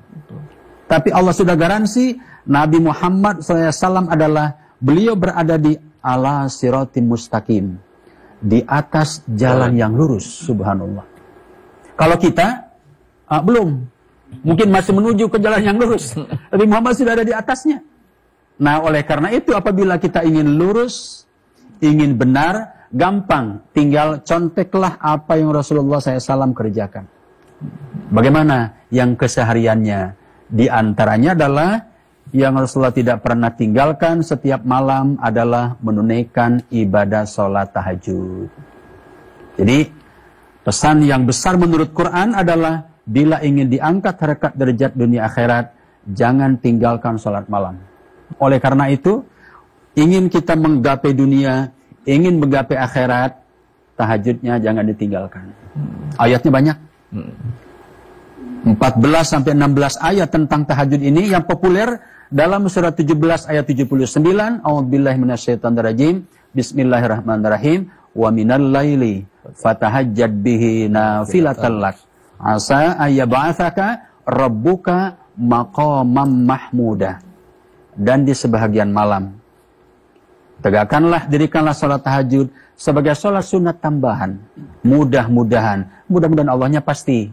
Speaker 4: Tapi Allah sudah garansi, Nabi Muhammad SAW adalah, beliau berada di ala siratim mustaqim. Di atas jalan yang lurus, subhanallah. Kalau kita, belum. Mungkin masih menuju ke jalan yang lurus. Nabi Muhammad sudah ada di atasnya. Nah, oleh karena itu, apabila kita ingin lurus, ingin benar, gampang. Tinggal conteklah apa yang Rasulullah SAW kerjakan. Bagaimana yang kesehariannya? Di antaranya adalah yang Rasulullah tidak pernah tinggalkan setiap malam adalah menunaikan ibadah sholat tahajud. Jadi pesan yang besar menurut Quran adalah bila ingin diangkat harkat derajat dunia akhirat, jangan tinggalkan sholat malam. Oleh karena itu, ingin kita menggapai dunia, ingin menggapai akhirat, tahajudnya jangan ditinggalkan. Ayatnya banyak. 14-16 ayat tentang tahajud ini yang populer dalam surat 17 ayat 79, A'udzubillahi minasyaitonirrajim, Bismillahirrahmanirrahim, wa minal laili fatahajjad bihi nafilatan lak, asa ayyab'atsaka rabbuka maqamam mahmuda. Dan di sebahagian malam tegakkanlah, dirikanlah salat tahajud sebagai salat sunat tambahan. Mudah-mudahan Allahnya pasti.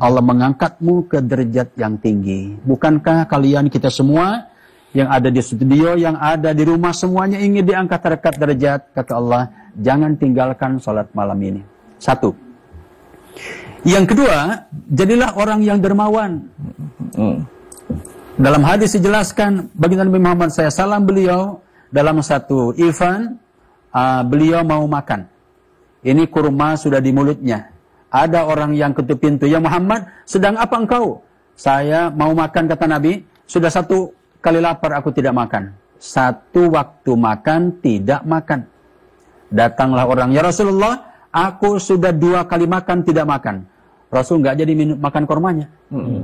Speaker 4: Allah mengangkatmu ke derajat yang tinggi. Bukankah kalian, kita semua yang ada di studio, yang ada di rumah, semuanya ingin diangkat harkat derajat? Kata Allah, jangan tinggalkan salat malam ini. Satu. Yang kedua, jadilah orang yang dermawan. Dalam hadis dijelaskan, baginda Nabi Muhammad SAW, beliau dalam satu event, beliau mau makan. Ini kurma sudah di mulutnya. Ada orang yang ketuk pintu, ya Muhammad, sedang apa engkau? Saya mau makan, kata Nabi. Sudah 1 kali lapar, aku tidak makan. 1 waktu makan, tidak makan. Datanglah orang, ya Rasulullah, aku sudah 2 kali makan, tidak makan. Rasul nggak jadi makan kurmanya.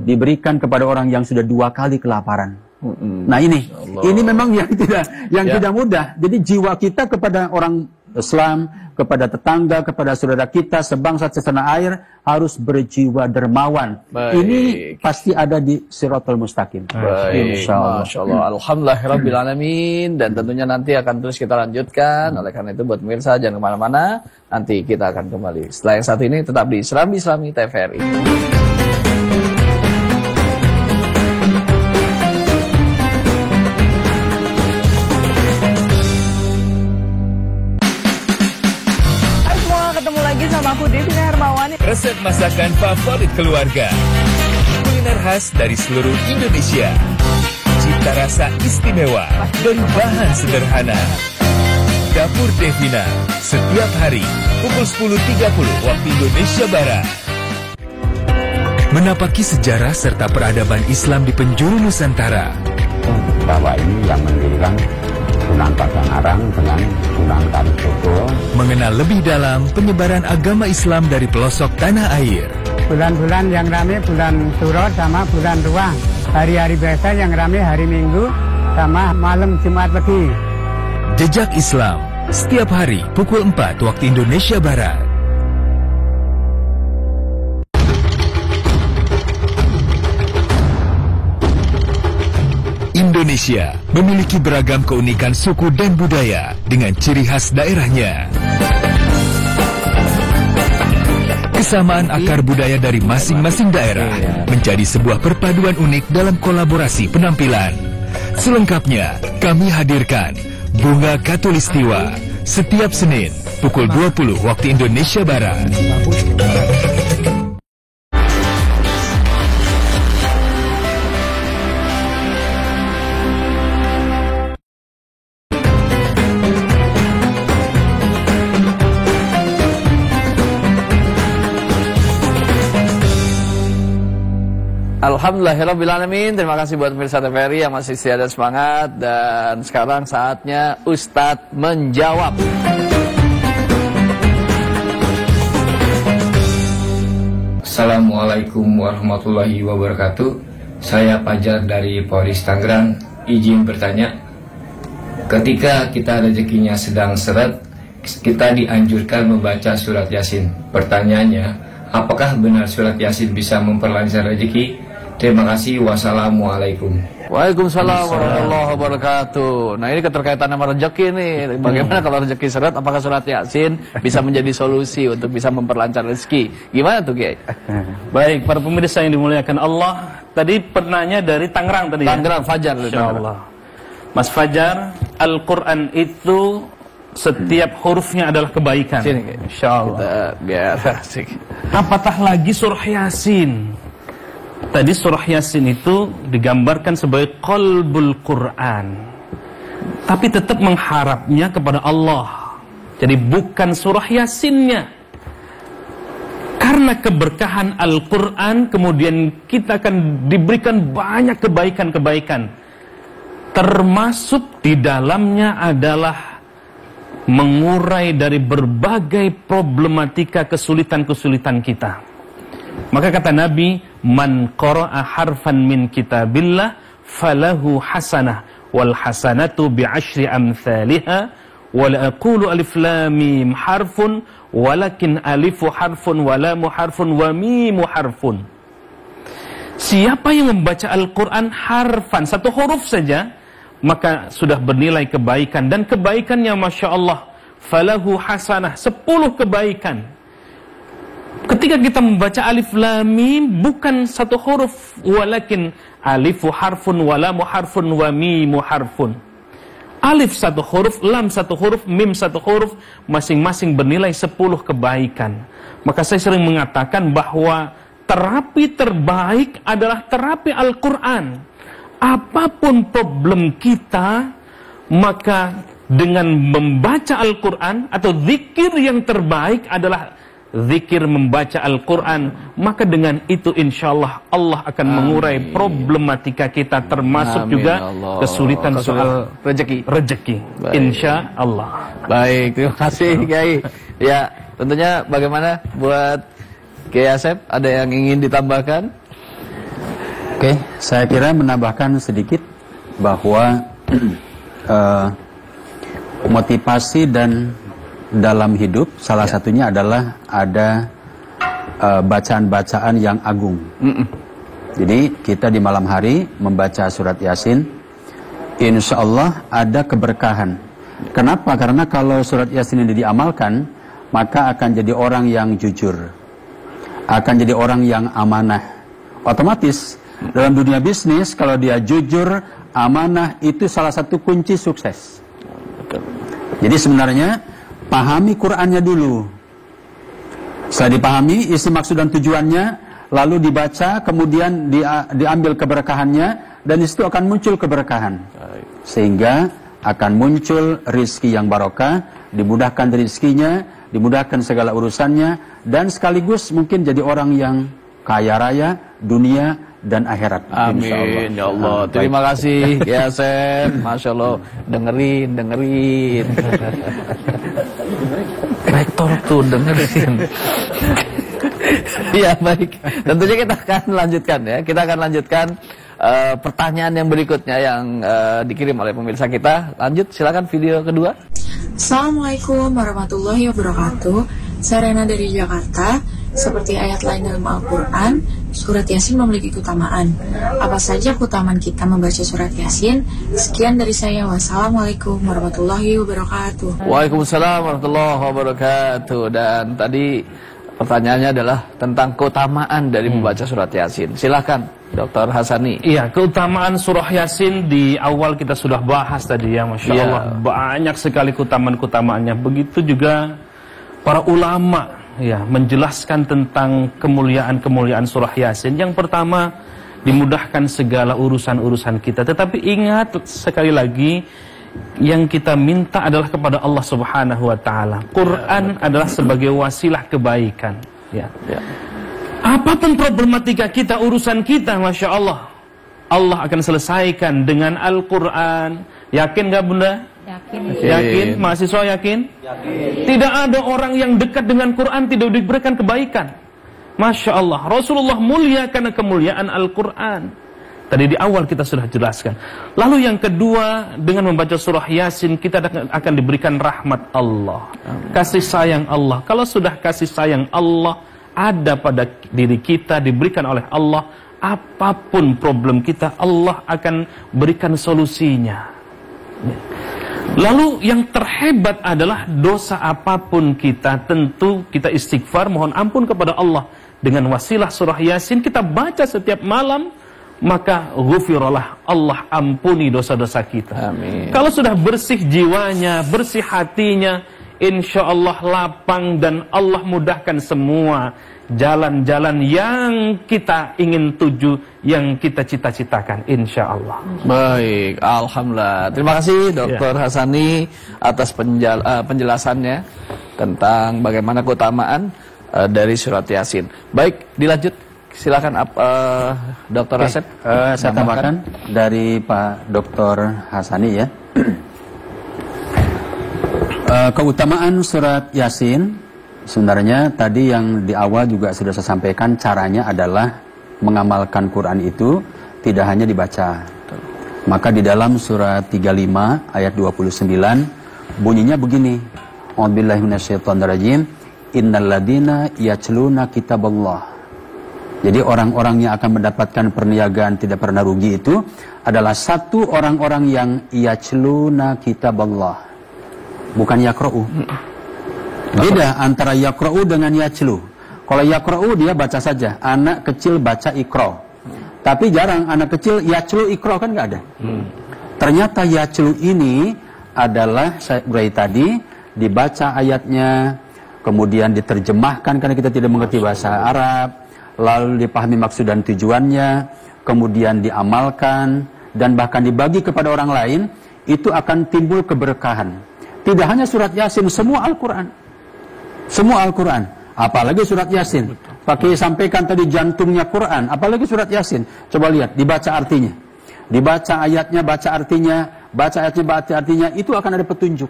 Speaker 4: Diberikan kepada orang yang sudah 2 kali kelaparan. Nah ini memang yang tidak mudah. Jadi jiwa kita kepada orang Islam, kepada tetangga, kepada saudara kita, sebangsa setanah air, harus berjiwa dermawan.
Speaker 2: Baik.
Speaker 4: Ini pasti ada di Siratal Mustaqim.
Speaker 2: Baik, Masya Allah. Alhamdulillahirabbil alamin. Dan tentunya nanti akan terus kita lanjutkan. Oleh karena itu buat pemirsa jangan kemana-mana. Nanti kita akan kembali. Setelah yang satu ini tetap di Islami TVRI.
Speaker 14: Aku Devina Hermawani.
Speaker 5: Resep masakan favorit keluarga, kuliner khas dari seluruh Indonesia, cita rasa istimewa dan bahan sederhana. Dapur Devina setiap hari pukul 10.30 waktu Indonesia Barat. Menapaki sejarah serta peradaban Islam di penjuru Nusantara.
Speaker 11: Bahwa ini yang mendirikan Sunan Padanarang dengan Sunan Kalijogo.
Speaker 5: Mengenal lebih dalam penyebaran agama Islam dari pelosok tanah air.
Speaker 15: Bulan-bulan yang ramai bulan Suro sama bulan Ruang. Hari-hari biasa yang ramai hari Minggu sama malam Jumat Pagi.
Speaker 5: Jejak Islam setiap hari pukul 4 waktu Indonesia Barat. Indonesia memiliki beragam keunikan suku dan budaya dengan ciri khas daerahnya. Kesamaan akar budaya dari masing-masing daerah menjadi sebuah perpaduan unik dalam kolaborasi penampilan. Selengkapnya kami hadirkan Bunga Katulistiwa setiap Senin pukul 20 waktu Indonesia Barat.
Speaker 2: Alhamdulillahirrabbilalamin. Terima kasih buat pemirsa TVRI yang masih setia dan semangat. Dan sekarang saatnya Ustadz menjawab.
Speaker 16: Assalamualaikum warahmatullahi wabarakatuh. Saya Fajar dari Polres Tangerang. Izin bertanya, ketika kita rezekinya sedang seret, kita dianjurkan membaca surat Yasin. Pertanyaannya, apakah benar surat Yasin bisa memperlancar rezeki? Terima kasih. Wassalamualaikum.
Speaker 2: Waalaikumsalam warahmatullahi wabarakatuh. Nah, ini keterkaitan sama rezeki nih. Bagaimana kalau rezeki seret, apakah surat Yasin bisa menjadi solusi untuk bisa memperlancar rezeki? Gimana tuh, Kiai?
Speaker 3: Baik, para pemirsa yang dimuliakan Allah. Tadi penanya dari Tangerang tadi.
Speaker 2: Tangerang, Fajar.
Speaker 3: Insyaallah. Mas Fajar, Al-Quran itu setiap hurufnya adalah kebaikan. Insyaallah.
Speaker 2: Biar asik.
Speaker 3: Apatah lagi surah Yasin. Tadi surah Yasin itu digambarkan sebagai qalbul Quran, tapi tetap mengharapnya kepada Allah. Jadi bukan surah Yasinnya. Karena keberkahan Al-Quran, kemudian kita akan diberikan banyak kebaikan-kebaikan. Termasuk di dalamnya adalah mengurai dari berbagai problematika kesulitan-kesulitan kita. Maka kata Nabi, man qara'a harfan min kitabillah falahu hasanah wal hasanatu bi'ashri amthaliha wa la aqulu alif lam mim harfun walakin alifu harfun wa lamu harfun wa mimu harfun. Siapa yang membaca Al-Quran harfan, satu huruf saja, maka sudah bernilai kebaikan, dan kebaikannya Masya Allah, falahu hasanah, 10 kebaikan. Ketika kita membaca alif lam mim, bukan satu huruf, walakin alifu harfun wa lamu harfun wa mimu harfun. Alif satu huruf, lam satu huruf, mim satu huruf, masing-masing bernilai 10 kebaikan. Maka saya sering mengatakan bahwa terapi terbaik adalah terapi Al-Quran. Apapun problem kita, maka dengan membaca Al-Quran atau zikir yang terbaik adalah zikir membaca Al-Quran, maka dengan itu insyaAllah Allah akan mengurai problematika kita, termasuk juga kesulitan soal rezeki. Insya Allah.
Speaker 2: Baik, terima kasih Kiai. Ya, tentunya bagaimana buat Kiai Asep, ada yang ingin ditambahkan?
Speaker 4: Oke, saya kira menambahkan sedikit bahwa motivasi dan dalam hidup salah satunya adalah ada bacaan-bacaan yang agung. Jadi kita di malam hari membaca surat Yasin, insya Allah ada keberkahan. Kenapa? Karena kalau surat Yasin ini diamalkan, maka akan jadi orang yang jujur, akan jadi orang yang amanah. Otomatis dalam dunia bisnis, kalau dia jujur, amanah, itu salah satu kunci sukses. Jadi sebenarnya pahami Qur'annya dulu. Setelah dipahami isi maksud dan tujuannya, lalu dibaca, kemudian diambil keberkahannya, dan di situ akan muncul keberkahan. Sehingga akan muncul rizki yang barokah, dimudahkan rizkinya, dimudahkan segala urusannya, dan sekaligus mungkin jadi orang yang kaya raya dunia dan akhirat.
Speaker 2: Amin ya Allah. Terima kasih ya Sen. Masya Allah. Dengerin. Rektor tuh dengerin. Ya baik. Tentunya kita akan lanjutkan ya. Kita akan lanjutkan pertanyaan yang berikutnya yang dikirim oleh pemirsa kita. Lanjut, silakan video kedua.
Speaker 17: Assalamualaikum warahmatullahi wabarakatuh. Saya Rena dari Jakarta. Seperti ayat lain dalam Al-Quran, surat Yasin memiliki keutamaan. Apa saja keutamaan kita membaca surat Yasin? Sekian dari saya. Wassalamualaikum warahmatullahi wabarakatuh.
Speaker 2: Waalaikumsalam warahmatullahi wabarakatuh. Dan tadi pertanyaannya adalah tentang keutamaan dari membaca surat Yasin. Silakan Dr. Hasani.
Speaker 3: Iya, keutamaan surah Yasin di awal kita sudah bahas tadi ya, Masya Allah. Banyak sekali keutamaan-keutamaannya. Begitu juga para ulama ya menjelaskan tentang kemuliaan-kemuliaan surah Yasin. Yang pertama, dimudahkan segala urusan-urusan kita. Tetapi ingat sekali lagi, yang kita minta adalah kepada Allah Subhanahu wa taala. Quran adalah sebagai wasilah kebaikan, ya. Apapun problematika kita, urusan kita, Masya Allah, Allah akan selesaikan dengan Al-Quran. Yakin gak Bunda? Yakin? Mahasiswa yakin? Tidak ada orang yang dekat dengan Quran tidak diberikan kebaikan. Masya Allah, Rasulullah mulia karena kemuliaan Al-Quran. Tadi di awal kita sudah jelaskan. Lalu yang kedua, dengan membaca surah Yasin kita akan diberikan rahmat Allah, kasih sayang Allah. Kalau sudah kasih sayang Allah ada pada diri kita, diberikan oleh Allah, apapun problem kita Allah akan berikan solusinya. Lalu yang terhebat adalah dosa apapun kita, tentu kita istighfar, mohon ampun kepada Allah dengan wasilah surah Yasin. Kita baca setiap malam, maka ghufirallah, Allah ampuni dosa-dosa kita. Amin. Kalau sudah bersih jiwanya, bersih hatinya, insya Allah lapang dan Allah mudahkan semua jalan-jalan yang kita ingin tuju, yang kita cita-citakan, insya Allah.
Speaker 2: Baik, alhamdulillah. Terima kasih Dr. Hasani atas penjelasannya tentang bagaimana keutamaan dari surat Yasin. Baik, dilanjut. Silakan Dr. Asep.
Speaker 4: Saya tambahkan dari Pak Dr. Hasani ya. Keutamaan surat Yasin sebenarnya tadi yang di awal juga sudah saya sampaikan, caranya adalah mengamalkan Quran itu tidak hanya dibaca. Maka di dalam surat 35 ayat 29 bunyinya begini. A'udzubillahi minasyaitonirrajim. Innalladzina yatluna kitaballah. Jadi orang-orang yang akan mendapatkan perniagaan tidak pernah rugi itu adalah satu orang-orang yang yatluna kitaballah. Bukan yakra'u. Beda antara yakra'u dengan yatlu. Kalau yakra'u dia baca saja. Anak kecil baca ikra. Tapi jarang anak kecil yatlu ikra, kan nggak ada. Ternyata yatlu ini adalah saya urai tadi, dibaca ayatnya, kemudian diterjemahkan karena kita tidak mengerti bahasa Arab, lalu dipahami maksud dan tujuannya, kemudian diamalkan, dan bahkan dibagi kepada orang lain, itu akan timbul keberkahan. Tidak hanya surat Yasin, semua Al-Quran. Semua Al-Quran, apalagi surat Yasin. Pakai sampaikan tadi jantungnya Quran, apalagi surat Yasin. Coba lihat, dibaca artinya. Dibaca ayatnya, baca artinya, baca ayatnya, baca artinya, itu akan ada petunjuk.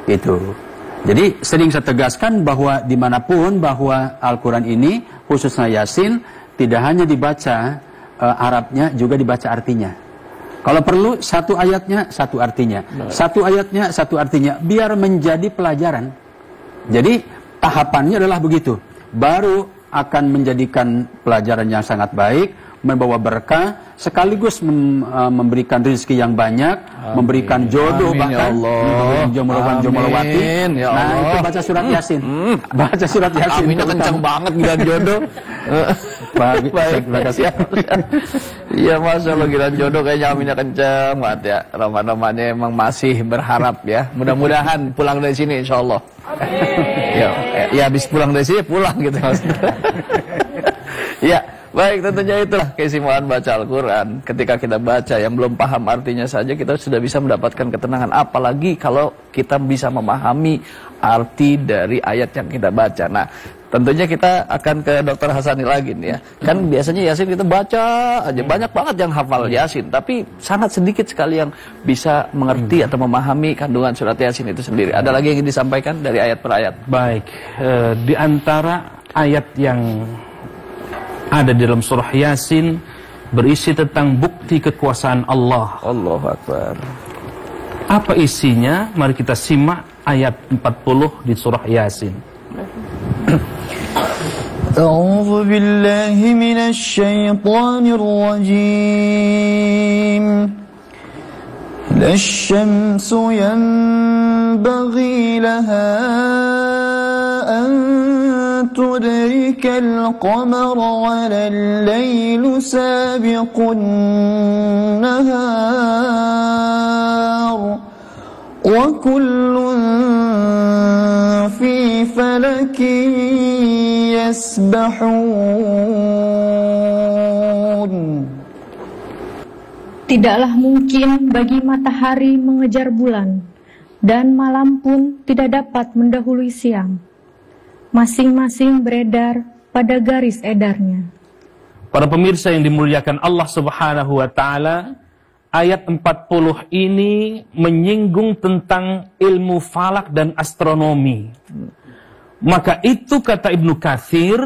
Speaker 4: Itu. Jadi sering saya tegaskan bahwa dimanapun bahwa Al-Quran ini, khususnya Yasin, tidak hanya dibaca Arabnya, juga dibaca artinya. Kalau perlu satu ayatnya, satu artinya. Satu ayatnya, satu artinya. Biar menjadi pelajaran. Jadi tahapannya adalah begitu. Baru akan menjadikan pelajaran yang sangat baik, membawa berkah, sekaligus memberikan rezeki yang banyak, memberikan jodoh, bahkan jomblo-jomblo-wati.
Speaker 2: Ya
Speaker 4: nah, itu baca surat Yasin. Baca surat Yasin.
Speaker 2: Aminnya kencang banget giliran jodoh.
Speaker 4: Baik, terima kasih.
Speaker 2: Iya, Masya Allah, giliran jodoh kayaknya aminnya kencang banget ya. Roman-romannya emang masih berharap ya. Mudah-mudahan pulang dari sini insya Allah. Ya habis pulang dari sini pulang gitu maksudnya. Ya. Baik, tentunya itulah keistimewaan baca Al-Quran. Ketika kita baca yang belum paham artinya saja, kita sudah bisa mendapatkan ketenangan. Apalagi kalau kita bisa memahami arti dari ayat yang kita baca. Nah, tentunya kita akan ke Dr. Hasani lagi nih ya. Kan biasanya Yasin kita baca aja. Banyak banget yang hafal Yasin. Tapi sangat sedikit sekali yang bisa mengerti atau memahami kandungan surat Yasin itu sendiri. Ada lagi yang ingin disampaikan dari ayat per ayat?
Speaker 3: Baik, di antara ayat yang ada di dalam surah Yasin berisi tentang bukti kekuasaan Allah.
Speaker 2: Allahu Akbar.
Speaker 3: Apa isinya? Mari kita simak ayat 40 di surah Yasin.
Speaker 12: A'udzu billahi minasy syaithanir rajim. Lasyamsu yanbaghi laha an تدرك القمر ولا الليل سابق النهار وكل في فلك يسبحون.
Speaker 13: Tidaklah mungkin bagi matahari mengejar bulan, dan malam pun tidak dapat mendahului siang. Masing-masing beredar pada garis edarnya.
Speaker 3: Para pemirsa yang dimuliakan Allah Subhanahu wa taala, ayat 40 ini menyinggung tentang ilmu falak dan astronomi. Maka itu kata Ibnu Katsir,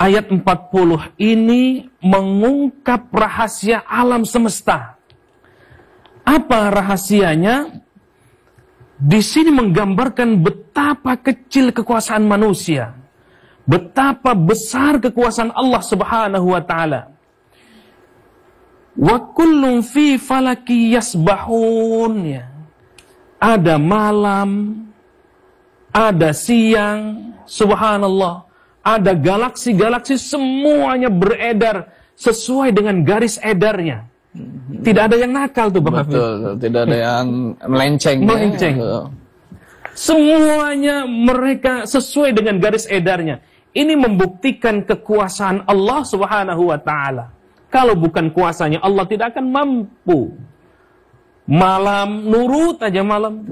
Speaker 3: ayat 40 ini mengungkap rahasia alam semesta. Apa rahasianya? Di sini menggambarkan betapa kecil kekuasaan manusia, betapa besar kekuasaan Allah Subhanahu wa taala. Wa kullum fi falaki yasbahun, ya. Ada malam, ada siang, subhanallah. Ada galaksi-galaksi, semuanya beredar sesuai dengan garis edarnya. Tidak ada yang nakal tuh Bapak.
Speaker 2: Betul, tidak ada yang melenceng.
Speaker 3: Melenceng. Ya. Semuanya mereka sesuai dengan garis edarnya. Ini membuktikan kekuasaan Allah Subhanahu wa taala. Kalau bukan kuasanya Allah tidak akan mampu. Malam nurut aja malam.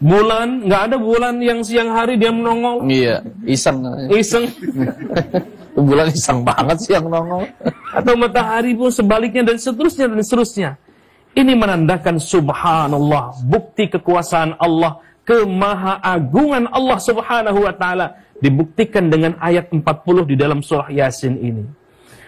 Speaker 3: Bulan, nggak ada bulan yang siang hari dia menongol.
Speaker 2: Iya, iseng.
Speaker 3: Iseng.
Speaker 2: Bulan iseng banget sih yang nongol.
Speaker 3: Atau matahari pun sebaliknya dan seterusnya dan seterusnya. Ini menandakan subhanallah, bukti kekuasaan Allah, kemahaagungan Allah Subhanahu wa taala dibuktikan dengan ayat 40 di dalam surah Yasin ini.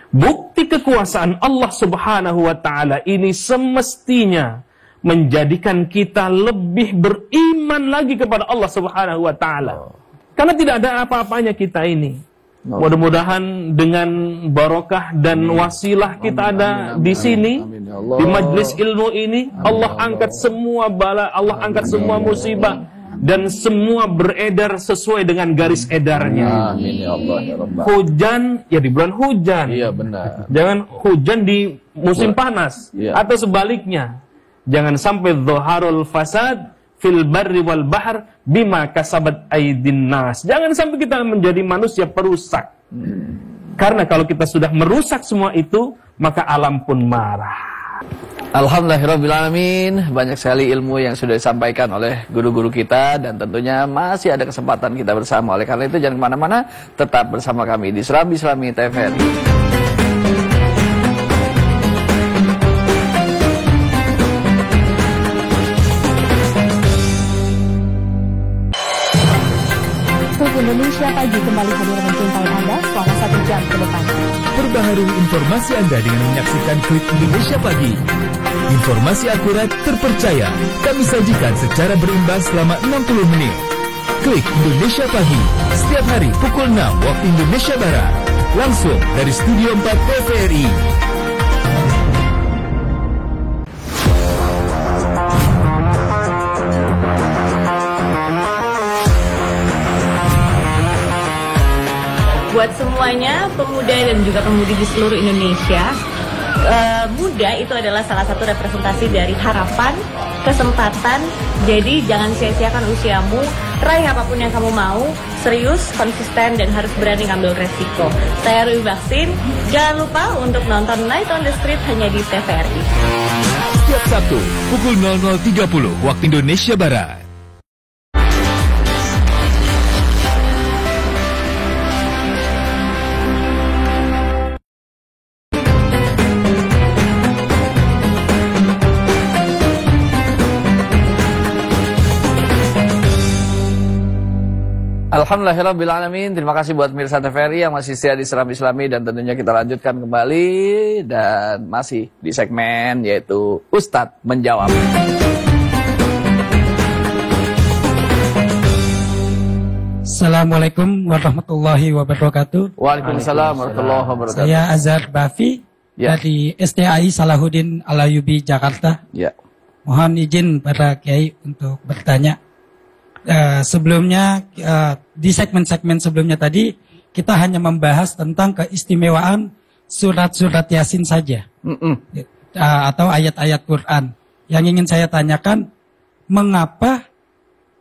Speaker 3: Bukti kekuasaan Allah Subhanahu wa taala ini semestinya menjadikan kita lebih beriman lagi kepada Allah Subhanahu wa taala. Karena tidak ada apa-apanya kita ini. Mudah-mudahan dengan barokah dan wasilah kita ada di sini, di majelis ilmu ini, Allah angkat semua bala, Allah angkat semua musibah, dan semua beredar sesuai dengan garis edarnya.
Speaker 2: Amin ya Allah ya Rabbah.
Speaker 3: Hujan ya di bulan hujan.
Speaker 2: Iya benar.
Speaker 3: Jangan hujan di musim panas, atau sebaliknya. Jangan sampai dhaharul fasad fil barri wal bahr bima kasabat aydin nas. Jangan sampai kita menjadi manusia perusak. Karena kalau kita sudah merusak semua itu, maka alam pun marah.
Speaker 2: Alhamdulillahirrabbilalamin. Banyak sekali ilmu yang sudah disampaikan oleh guru-guru kita, dan tentunya masih ada kesempatan kita bersama. Oleh karena itu jangan kemana-mana, tetap bersama kami di Serambi Islami TVRI.
Speaker 7: Indonesia Pagi kembali hadir menjumpai Anda selama 1 jam ke depan.
Speaker 5: Perbaharui informasi Anda dengan menyaksikan Klik Indonesia Pagi. Informasi akurat, terpercaya, kami sajikan secara berimbas selama 60 menit. Klik Indonesia Pagi, setiap hari pukul 6 waktu Indonesia Barat. Langsung dari Studio 4 TVRI.
Speaker 7: Buat semuanya, pemuda dan juga pemudi di seluruh Indonesia, muda itu adalah salah satu representasi dari harapan, kesempatan. Jadi jangan sia-siakan usiamu, raih apapun yang kamu mau, serius, konsisten, dan harus berani ngambil resiko. Saya Rui Baksin, jangan lupa untuk nonton Night on the Street hanya di TVRI.
Speaker 5: Setiap Sabtu, pukul 00.30 waktu Indonesia Barat.
Speaker 2: Alhamdulillahirrabbilalamin. Terima kasih buat pemirsa TVRI yang masih setia di Serambi Islami, dan tentunya kita lanjutkan kembali dan masih di segmen yaitu Ustadz Menjawab.
Speaker 18: Assalamualaikum warahmatullahi wabarakatuh.
Speaker 2: Waalaikumsalam warahmatullahi wabarakatuh.
Speaker 18: Saya Azhar Bafi dari STAI Salahuddin Al-Ayyubi Jakarta. Mohon izin pada Kiai untuk bertanya. Sebelumnya di segmen-segmen sebelumnya tadi kita hanya membahas tentang keistimewaan surat-surat Yasin saja, atau ayat-ayat Quran. Yang ingin saya tanyakan, mengapa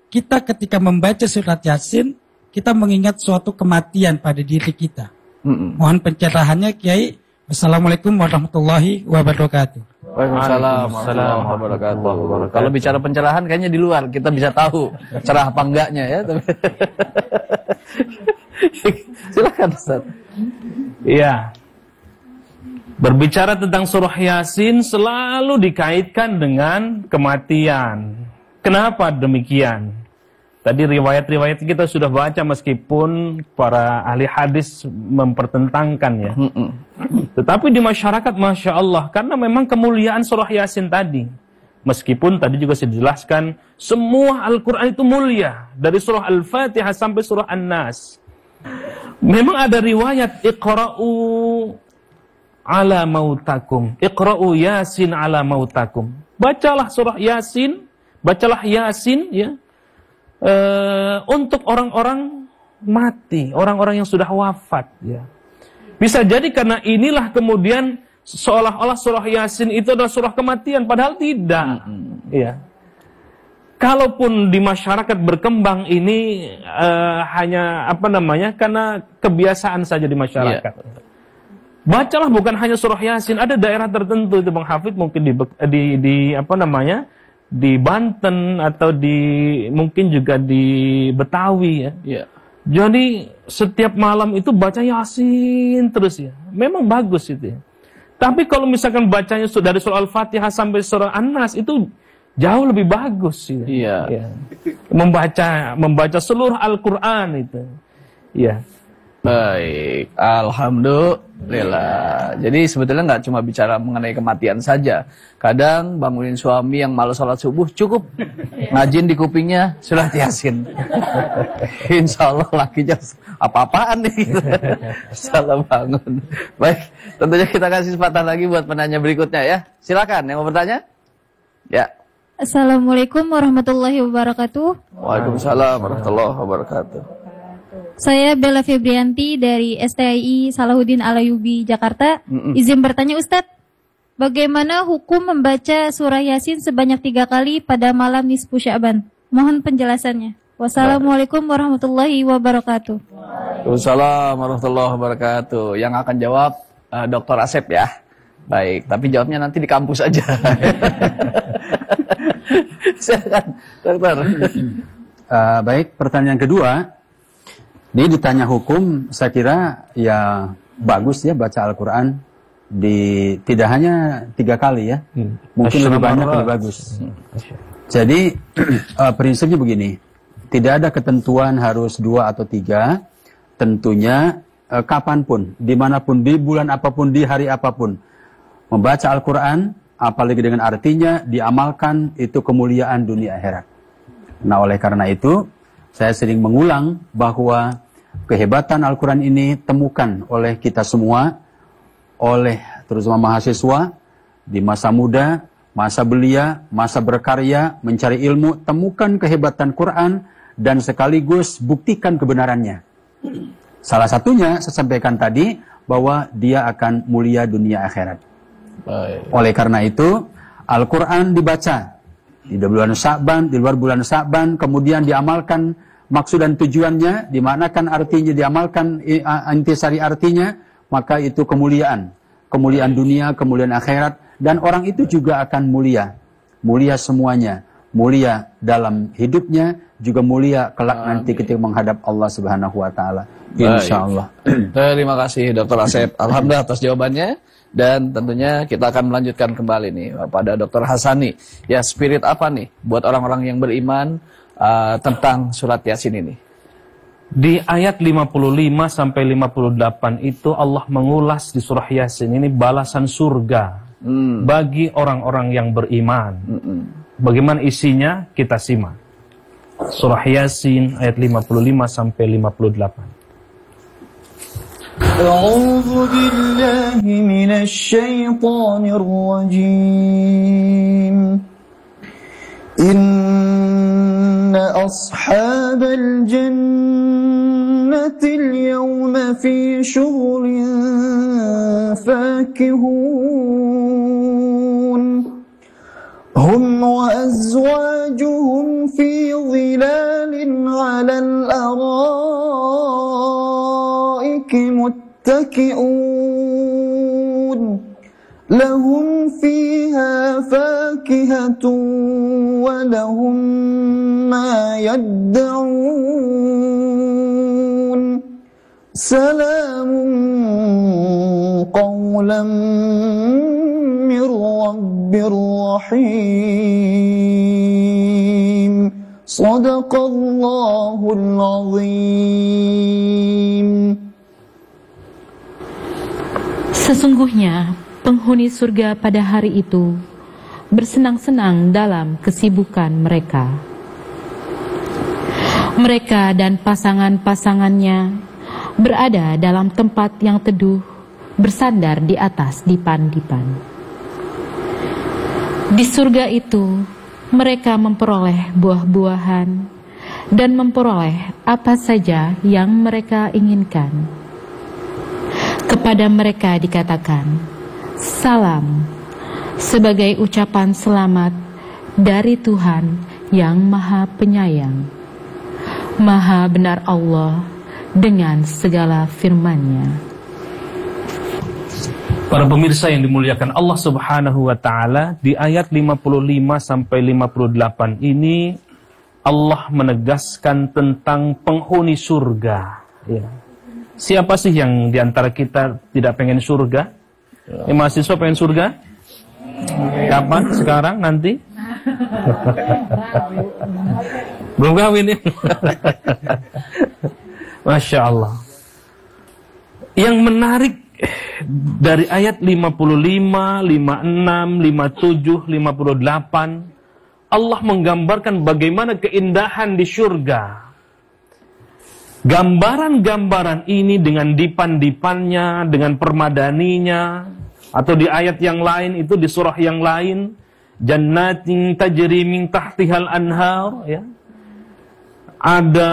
Speaker 18: kita ketika membaca surat Yasin kita mengingat suatu kematian pada diri kita? Mohon pencerahannya Kiai. Wassalamualaikum warahmatullahi wabarakatuh.
Speaker 2: Waalaikumsalam warahmatullahi wabarakatuh. Kalau bicara pencerahan kayaknya di luar kita bisa tahu cerah apa enggaknya ya. Silakan Ustaz.
Speaker 3: Iya. Berbicara tentang surah Yasin selalu dikaitkan dengan kematian. Kenapa demikian? Tadi riwayat-riwayat kita sudah baca meskipun para ahli hadis mempertentangkan ya. Tetapi di masyarakat Masya Allah, karena memang kemuliaan surah Yasin tadi. Meskipun tadi juga sudah dijelaskan, semua Al-Quran itu mulia. Dari surah Al-Fatihah sampai surah An-Nas. Memang ada riwayat, Iqra'u ala mautakum. Iqra'u Yasin ala mautakum. Bacalah surah Yasin, bacalah Yasin ya. Untuk orang-orang mati, orang-orang yang sudah wafat ya. Bisa jadi karena inilah kemudian seolah-olah surah Yasin itu adalah surah kematian, padahal tidak. Ya. Kalaupun di masyarakat berkembang ini hanya karena kebiasaan saja di masyarakat. Bacalah bukan hanya surah Yasin, ada daerah tertentu itu Bang Hafid mungkin di Banten atau mungkin juga di Betawi ya. Jadi setiap malam itu baca Yasin terus ya. Memang bagus itu ya. Tapi kalau misalkan bacanya dari surah Al-Fatihah sampai surah An-Nas itu jauh lebih bagus ya. Ya. Membaca seluruh Al-Qur'an itu. Ya.
Speaker 2: Baik, alhamdulillah. Jadi sebetulnya nggak cuma bicara mengenai kematian saja. Kadang bangunin suami yang malas sholat subuh cukup ngajin di kupingnya surat Yasin. Insya Allah lakinya apa-apaan nih. Salah bangun. Baik, tentunya kita kasih kesempatan lagi buat penanya berikutnya ya. Silakan yang mau bertanya. Ya.
Speaker 1: Assalamualaikum warahmatullahi wabarakatuh.
Speaker 2: Waalaikumsalam warahmatullahi wabarakatuh.
Speaker 1: Saya Bella Febrianti dari STII Salahuddin Alayubi, Jakarta. Izin bertanya Ustadz, bagaimana hukum membaca surah Yasin sebanyak 3 kali pada malam nisfu Sya'ban? Mohon penjelasannya. Wassalamualaikum warahmatullahi wabarakatuh.
Speaker 2: Waalaikumsalam warahmatullahi wabarakatuh. Yang akan jawab Dr. Asep ya. Baik, tapi jawabnya nanti di kampus aja. Silakan, Dokter.
Speaker 4: Baik, pertanyaan kedua. Ini ditanya hukum, saya kira ya bagus ya baca Al-Quran tidak hanya 3 kali ya, mungkin lebih banyak lebih bagus. Jadi prinsipnya begini, tidak ada ketentuan harus 2 atau 3, tentunya kapanpun, dimanapun, di bulan apapun, di hari apapun, membaca Al-Quran, apalagi dengan artinya, diamalkan, itu kemuliaan dunia akhirat. Nah oleh karena itu, saya sering mengulang bahwa kehebatan Al-Quran ini temukan oleh kita semua, oleh terutama mahasiswa, di masa muda, masa belia, masa berkarya, mencari ilmu, temukan kehebatan Quran, dan sekaligus buktikan kebenarannya. Salah satunya, saya sampaikan tadi, bahwa dia akan mulia dunia akhirat. Oleh karena itu, Al-Quran dibaca di bulan Sya'ban, di luar bulan Sya'ban, kemudian diamalkan maksud dan tujuannya, dimanakan artinya, diamalkan intisari artinya, maka itu kemuliaan dunia, kemuliaan akhirat, dan orang itu juga akan mulia semuanya, mulia dalam hidupnya, juga mulia kelak nanti ketika menghadap Allah Subhanahu wa taala. Insyaallah.
Speaker 2: Terima kasih Dr. Asep. Alhamdulillah atas jawabannya, dan tentunya kita akan melanjutkan kembali nih pada Dr. Hasani. Ya, spirit apa nih buat orang-orang yang beriman tentang surat Yasin ini?
Speaker 3: Di ayat 55 sampai 58 itu Allah mengulas di surah Yasin ini balasan surga bagi orang-orang yang beriman. Bagaimana isinya? Kita simak. Surah Yasin ayat 55 sampai 58.
Speaker 12: A'udzu billahi minasy syaithanir rajim. Inna ashabal jannati al-yawma fi syughulin fakihun hum wa azwajuhum fi dhilalin 'alal araiki muttaki'un lahum fiha fakihatun wa lahum ma yadda'un Salamun qawlan min Rabbir Rahim. Sadaqallahul Azim.
Speaker 6: Sesungguhnya penghuni surga pada hari itu bersenang-senang dalam kesibukan mereka. Mereka dan pasangan-pasangannya berada dalam tempat yang teduh, bersandar di atas dipan-dipan. Di surga itu mereka memperoleh buah-buahan dan memperoleh apa saja yang mereka inginkan. Kepada mereka dikatakan, salam, sebagai ucapan selamat dari Tuhan yang Maha Penyayang. Maha benar Allah dengan segala firman-Nya.
Speaker 3: Para pemirsa yang dimuliakan Allah Subhanahu wa taala, di ayat 55 sampai 58 ini Allah menegaskan tentang penghuni surga, ya. Siapa sih yang diantara kita tidak pengen surga? Mahasiswa pengen surga? Kapan? Sekarang? Nanti? Belum kawin ya? Masya Allah. Yang menarik dari ayat 55, 56, 57, 58, Allah menggambarkan bagaimana keindahan di surga. Gambaran-gambaran ini dengan dipan-dipannya, dengan permadaninya, atau di ayat yang lain itu, di surah yang lain, jannatin tajri min tahtihal anhar, ya. Ada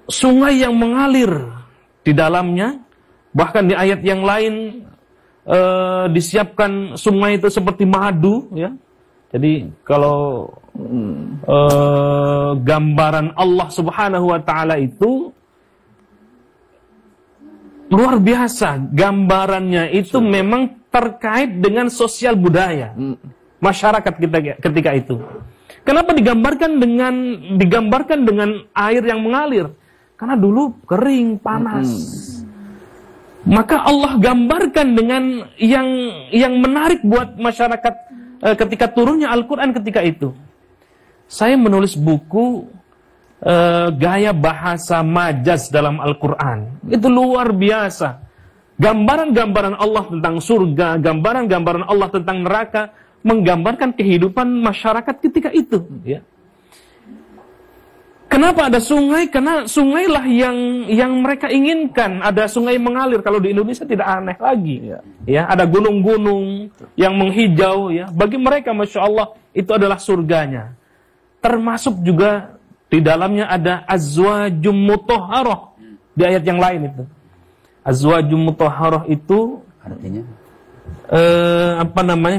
Speaker 3: sungai yang mengalir di dalamnya, bahkan di ayat yang lain disiapkan sungai itu seperti madu, ya. Jadi kalau gambaran Allah Subhanahu wa taala itu luar biasa. Gambarannya itu memang terkait dengan sosial budaya masyarakat ketika itu. Kenapa digambarkan dengan air yang mengalir? Karena dulu kering, panas. Maka Allah gambarkan dengan yang menarik buat masyarakat ketika turunnya Al-Quran ketika itu. Saya menulis buku gaya bahasa majaz dalam Al-Quran. Itu luar biasa. Gambaran-gambaran Allah tentang surga, gambaran-gambaran Allah tentang neraka, menggambarkan kehidupan masyarakat ketika itu. Ya. Kenapa ada sungai? Karena sungailah yang mereka inginkan. Ada sungai mengalir. Kalau di Indonesia tidak aneh lagi. Ya, ada gunung-gunung yang menghijau. Ya, bagi mereka, masya Allah, itu adalah surganya. Termasuk juga di dalamnya ada azwajum mutahharah di ayat yang lain itu. Azwajum mutahharah itu artinya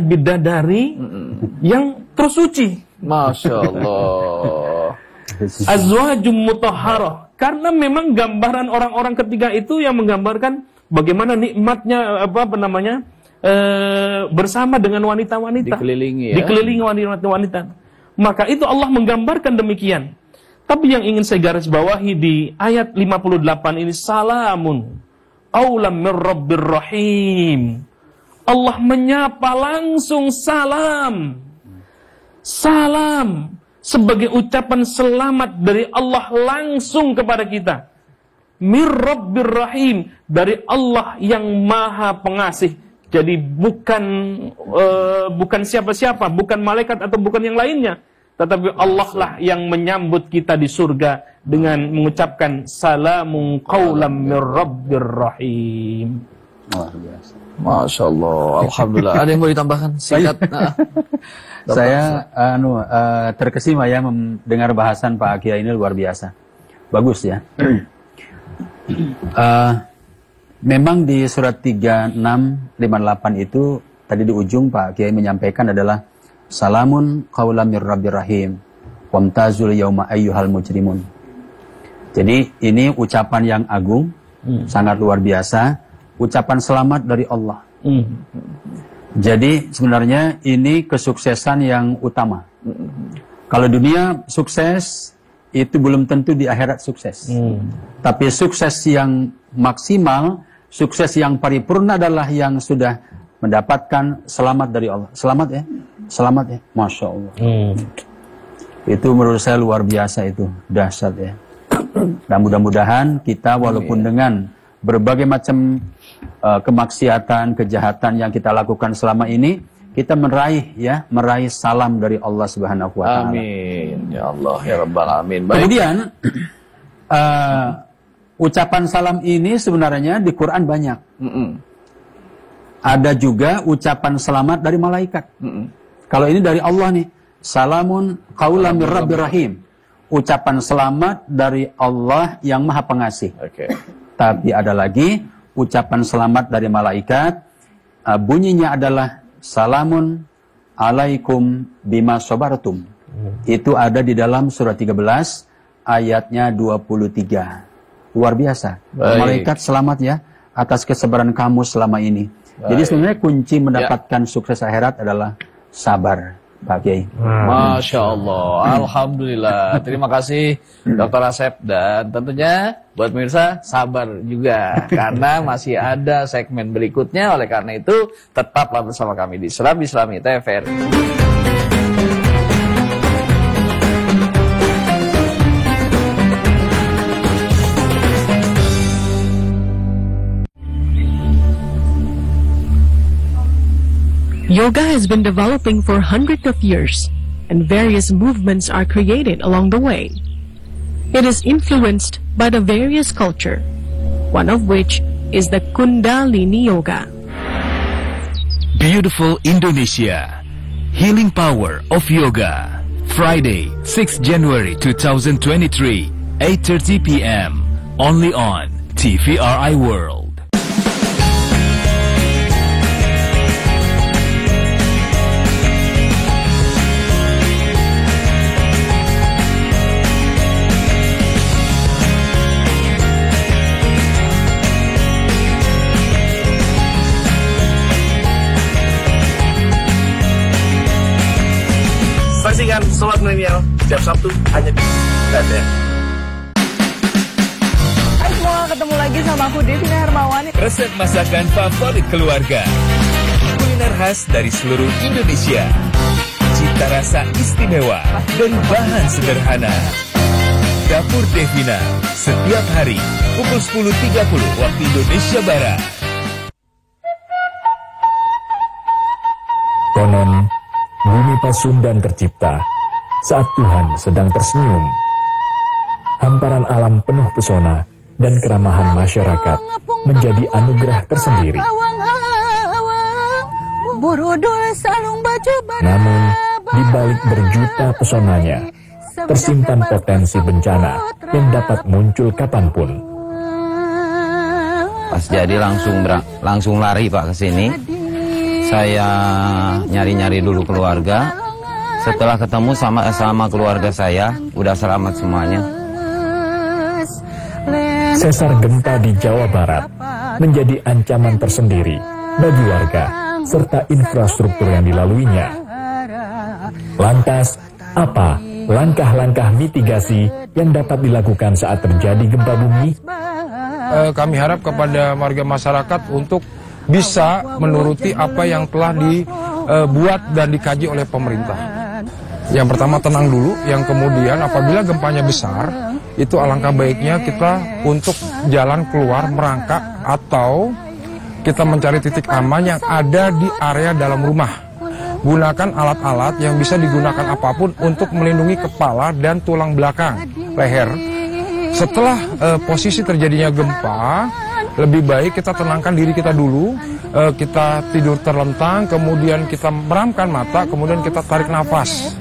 Speaker 3: bidadari yang tersuci.
Speaker 2: Masya Allah.
Speaker 3: Azwajum mutahharah, karena memang gambaran orang-orang ketika itu yang menggambarkan bagaimana nikmatnya bersama dengan wanita-wanita, dikelilingi wanita-wanita. Maka itu Allah menggambarkan demikian. Tapi yang ingin saya garis bawahi di ayat 58 ini, salamun qaulam mir Rabbir Rahim. Allah menyapa langsung salam. Salam sebagai ucapan selamat dari Allah langsung kepada kita. Mir Rabbir Rahim, dari Allah yang Maha Pengasih. Jadi bukan siapa-siapa, bukan malaikat atau bukan yang lainnya, tetapi Allah lah yang menyambut kita di surga dengan mengucapkan salamun qaulam mir Rabbir Rahim.
Speaker 2: Masya Allah, alhamdulillah. Ada yang mau ditambahkan singkat?
Speaker 4: Saya terkesima ya mendengar bahasan Pak Kiai ini, luar biasa. Bagus ya. Memang di surat 3658 itu tadi di ujung Pak Kiai menyampaikan adalah salamun qaulam mir Rabbir Rahim wamtazul yauma ayyuhal mujrimun. Jadi ini ucapan yang agung, sangat luar biasa, ucapan selamat dari Allah. Jadi sebenarnya ini kesuksesan yang utama. Kalau dunia sukses, itu belum tentu di akhirat sukses. Tapi sukses yang maksimal, sukses yang paripurna adalah yang sudah mendapatkan selamat dari Allah. Selamat ya? Selamat ya? Masya Allah. Itu menurut saya luar biasa, itu dahsyat ya. Dan mudah-mudahan kita walaupun dengan berbagai macam kemaksiatan, kejahatan yang kita lakukan selama ini, kita meraih salam dari Allah Subhanahu wa taala.
Speaker 2: Amin. Ya Allah, ya Rabbal alamin. Baik.
Speaker 4: Kemudian ucapan salam ini sebenarnya di Quran banyak. Ada juga ucapan selamat dari malaikat. Kalau ini dari Allah nih, salamun qaulam mir rabbir rahim. Ucapan selamat dari Allah yang Maha Pengasih. Tapi ada lagi ucapan selamat dari malaikat, bunyinya adalah salamun alaikum bima sabartum. Itu ada di dalam surah 13 ayatnya 23. Luar biasa. Malaikat selamat ya atas kesabaran kamu selama ini. Jadi sebenarnya kunci mendapatkan sukses akhirat adalah sabar, Pak Kiai.
Speaker 2: Masya Allah, alhamdulillah. Terima kasih Dr. Asep, dan tentunya buat pemirsa sabar juga karena masih ada segmen berikutnya. Oleh karena itu tetaplah bersama kami di Serambi Islami TVRI.
Speaker 19: Yoga has been developing for hundreds of years, and various movements are created along the way. It is influenced by the various culture, one of which is the Kundalini Yoga.
Speaker 5: Beautiful Indonesia, Healing Power of Yoga, Friday, 6 January 2023, 8:30 p.m. only on TVRI World.
Speaker 20: Saksikan Solat Milenial setiap Sabtu hanya di TVRI.
Speaker 14: Hai semua, ketemu lagi sama aku Devina Hermawani.
Speaker 5: Resep masakan favorit keluarga, kuliner khas dari seluruh Indonesia, cita rasa istimewa dan bahan sederhana. Dapur Devina setiap hari pukul 10.30 waktu Indonesia Barat.
Speaker 21: Konon bumi Pasundan tercipta saat Tuhan sedang tersenyum. Hamparan alam penuh pesona dan keramahan masyarakat menjadi anugerah tersendiri. Namun, di balik berjuta pesonanya, tersimpan potensi bencana yang dapat muncul kapanpun.
Speaker 22: Pas jadi langsung lari Pak ke sini. Saya nyari-nyari dulu keluarga. Setelah ketemu sama keluarga saya, udah selamat semuanya.
Speaker 21: Sesar gempa di Jawa Barat menjadi ancaman tersendiri bagi warga serta infrastruktur yang dilaluinya. Lantas, apa langkah-langkah mitigasi yang dapat dilakukan saat terjadi gempa bumi?
Speaker 23: Kami harap kepada warga masyarakat untuk bisa menuruti apa yang telah dibuat dan dikaji oleh pemerintah. Yang pertama tenang dulu, yang kemudian apabila gempanya besar, itu alangkah baiknya kita untuk jalan keluar merangkak atau kita mencari titik aman yang ada di area dalam rumah. Gunakan alat-alat yang bisa digunakan apapun untuk melindungi kepala dan tulang belakang, leher. Setelah posisi terjadinya gempa, lebih baik kita tenangkan diri kita dulu, kita tidur terlentang, kemudian kita meramkan mata, kemudian kita tarik nafas.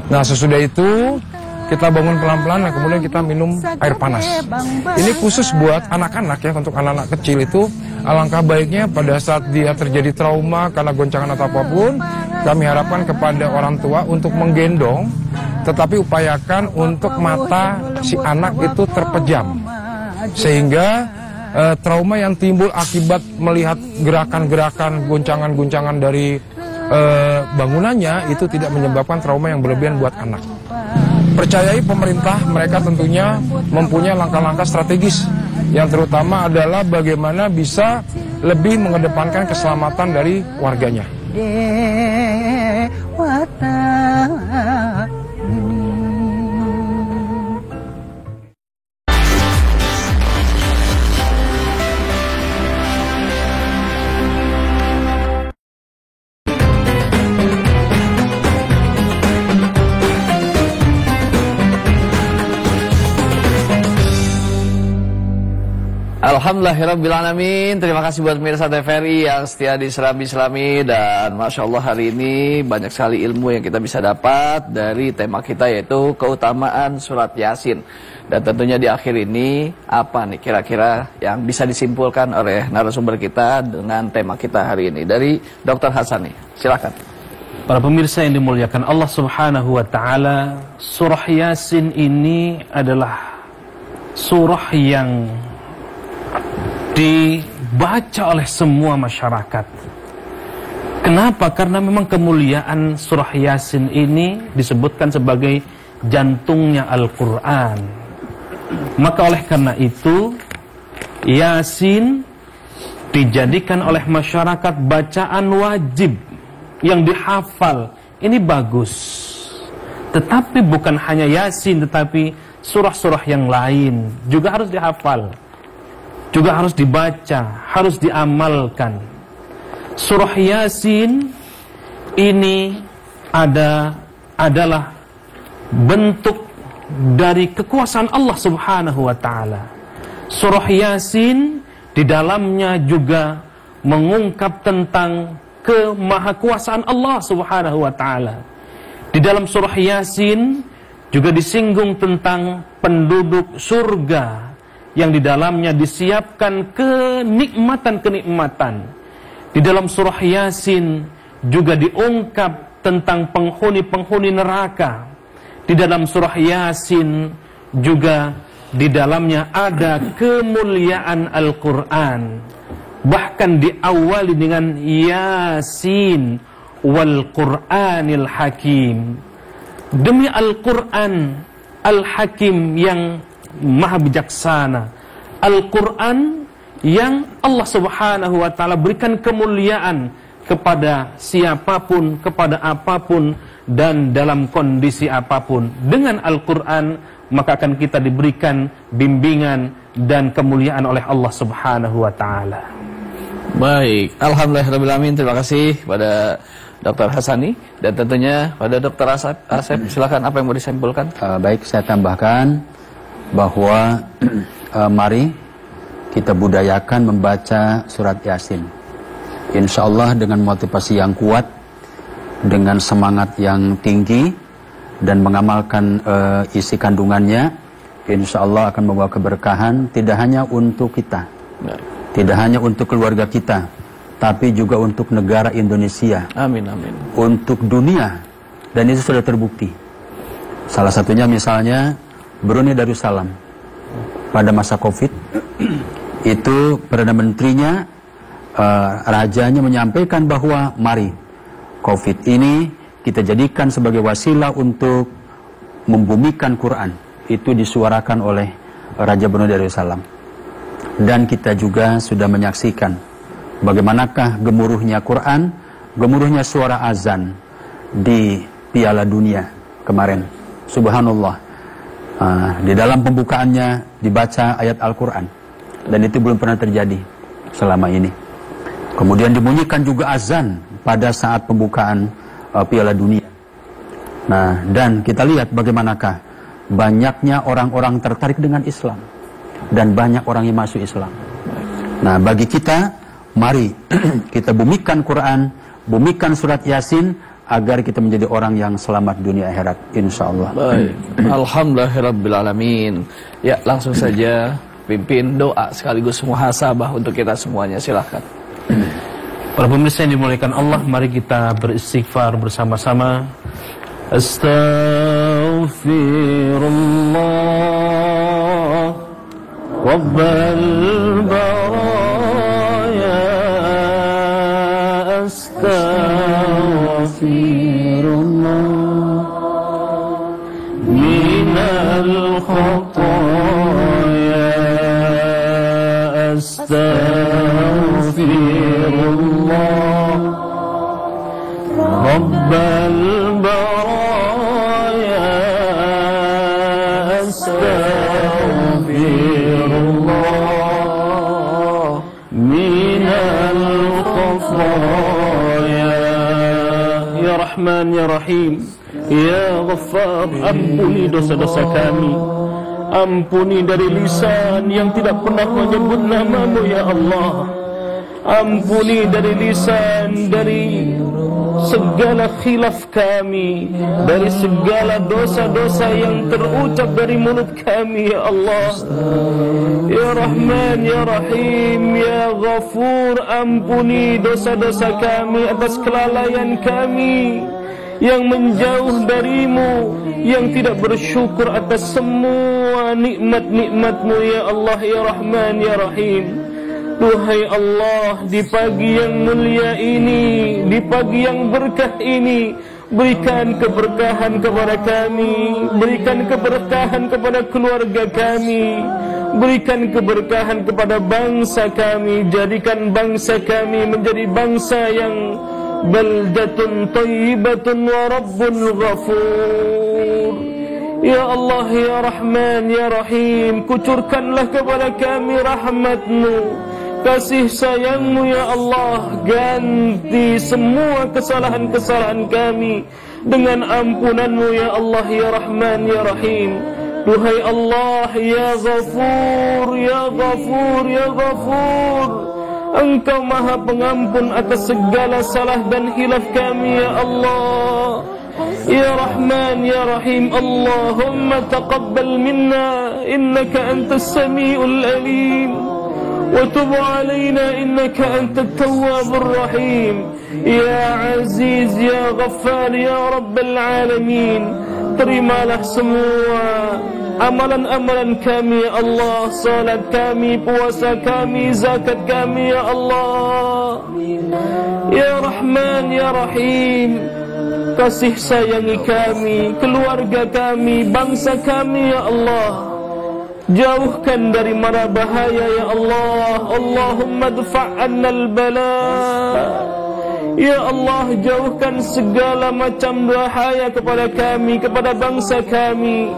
Speaker 23: Nah, sesudah itu kita bangun pelan-pelan, dan kemudian kita minum air panas. Ini khusus buat anak-anak ya, untuk anak-anak kecil itu alangkah baiknya pada saat dia terjadi trauma karena goncangan atau apapun, kami harapkan kepada orang tua untuk menggendong, tetapi upayakan untuk mata si anak itu terpejam, sehingga trauma yang timbul akibat melihat gerakan-gerakan goncangan-goncangan dari bangunannya itu tidak menyebabkan trauma yang berlebihan buat anak. percayai pemerintah mereka tentunya mempunyai langkah-langkah strategis yang terutama adalah bagaimana bisa lebih mengedepankan keselamatan dari warganya.
Speaker 2: Alhamdulillahirrabbilalamin. Terima kasih buat pemirsa TVRI yang setia di Serambi Islami. Dan Masya Allah hari ini banyak sekali ilmu yang kita bisa dapat dari tema kita, yaitu keutamaan surat Yasin. Dan tentunya di akhir ini apa nih kira-kira yang bisa disimpulkan oleh narasumber kita dengan tema kita hari ini. Dari Dr. Hasan nih, silakan.
Speaker 3: Para pemirsa yang dimuliakan Allah Subhanahu wa Ta'ala, surah Yasin ini adalah surah yang dibaca oleh semua masyarakat. Kenapa? Karena memang kemuliaan surah Yasin ini disebutkan sebagai jantungnya Al-Quran. Maka oleh karena itu, Yasin dijadikan oleh masyarakat bacaan wajib yang dihafal. Ini bagus. Tetapi bukan hanya Yasin, tetapi surah-surah yang lain juga harus dihafal, juga harus dibaca, harus diamalkan. Surah Yasin ini adalah bentuk dari kekuasaan Allah Subhanahu wa Ta'ala. Surah Yasin di dalamnya juga mengungkap tentang kemahakuasaan Allah Subhanahu wa Ta'ala. Di dalam surah Yasin juga disinggung tentang penduduk surga yang di dalamnya disiapkan kenikmatan-kenikmatan. Di dalam surah Yasin juga diungkap tentang penghuni-penghuni neraka. Di dalam surah Yasin juga di dalamnya ada kemuliaan Al-Quran. Bahkan diawali dengan Yasin wal Qur'anil Hakim. Demi Al-Quran Al-Hakim yang Maha bijaksana, Al-Quran yang Allah Subhanahu wa Ta'ala berikan kemuliaan kepada siapapun, kepada apapun, dan dalam kondisi apapun. Dengan Al-Quran maka akan kita diberikan bimbingan dan kemuliaan oleh Allah Subhanahu wa Ta'ala.
Speaker 2: Baik, alhamdulillahirrahmanirrahim. Terima kasih pada Dr. Hasani dan tentunya pada Dr. Asep. Silakan, apa yang mau disimpulkan?
Speaker 4: Baik, saya tambahkan bahwa mari kita budayakan membaca surat Yasin. Insya Allah dengan motivasi yang kuat, dengan semangat yang tinggi, dan mengamalkan isi kandungannya, insya Allah akan membawa keberkahan tidak hanya untuk kita, tidak hanya untuk keluarga kita, tapi juga untuk negara Indonesia.
Speaker 2: Amin, amin.
Speaker 4: Untuk dunia, dan itu sudah terbukti. Salah satunya misalnya Brunei Darussalam pada masa COVID itu Perdana Menterinya, rajanya menyampaikan bahwa mari COVID ini kita jadikan sebagai wasilah untuk membumikan Quran. Itu disuarakan oleh Raja Brunei Darussalam. Dan kita juga sudah menyaksikan bagaimanakah gemuruhnya Quran, gemuruhnya suara azan di Piala Dunia kemarin. Subhanallah. Di dalam pembukaannya dibaca ayat Al-Quran, dan itu belum pernah terjadi selama ini. Kemudian dibunyikan juga azan pada saat pembukaan Piala Dunia. Nah, dan kita lihat bagaimanakah banyaknya orang-orang tertarik dengan Islam, dan banyak orang yang masuk Islam. Nah, bagi kita, mari kita bumikan Quran, bumikan surat Yasin, agar kita menjadi orang yang selamat dunia akhirat, insya Allah.
Speaker 2: Baik, alhamdulillahirabbil. Ya, langsung saja pimpin doa sekaligus muhasabah untuk kita semuanya. Silahkan.
Speaker 3: Para pemirsa yang dimuliakan Allah, mari kita beristighfar bersama-sama. Astaghfirullah Rabbal baraya, astaghfirullah astaghfirullah Rabbal baraya astaghfirullah minal khafaya. Ya Rahman ya Rahim, Ya Ghaffar, ampuni dosa-dosa kami, ampuni dari lisan yang tidak pernah menyebut namamu ya Allah, ampuni dari lisan, dari segala khilaf kami, dari segala dosa-dosa yang terucap dari mulut kami ya Allah. Ya Rahman ya Rahim, Ya Ghafur, ampuni dosa-dosa kami atas kelalaian kami yang menjauh darimu, yang tidak bersyukur atas semua nikmat-nikmatmu ya Allah ya Rahman ya Rahim. Duhai Allah, di pagi yang mulia ini, di pagi yang berkah ini, berikan keberkahan kepada kami, berikan keberkahan kepada keluarga kami, berikan keberkahan kepada bangsa kami, jadikan bangsa kami menjadi bangsa yang baldatun thayyibatun wa rabbun ghafur. Ya Allah ya Rahman ya Rahim, kucurkanlah kepada kami rahmat-Mu, kasih sayang-Mu ya Allah. Ganti semua kesalahan-kesalahan kami dengan ampunan-Mu ya Allah ya Rahman ya Rahim. Duhai Allah ya Ghafur ya Ghafur ya Ghafur, Engkau maha pengampun atas segala salah dan hilaf kami ya Allah. Ya Rahman ya Rahim, Allahumma taqabbal minna innaka antas sami'ul alim, wa tub alaina innaka antat tawwabur rahim. Ya Aziz ya Ghaffar ya Rabbal alamin, terimalah semua amalan-amalan kami ya Allah, salat kami, puasa kami, zakat kami ya Allah. Ya Rahman ya Rahim, kasih sayangi kami, keluarga kami, bangsa kami ya Allah. Jauhkan dari mara bahaya ya Allah. Allahumma dfa'anna al-bala. Ya Allah, jauhkan segala macam bahaya kepada kami, kepada bangsa kami.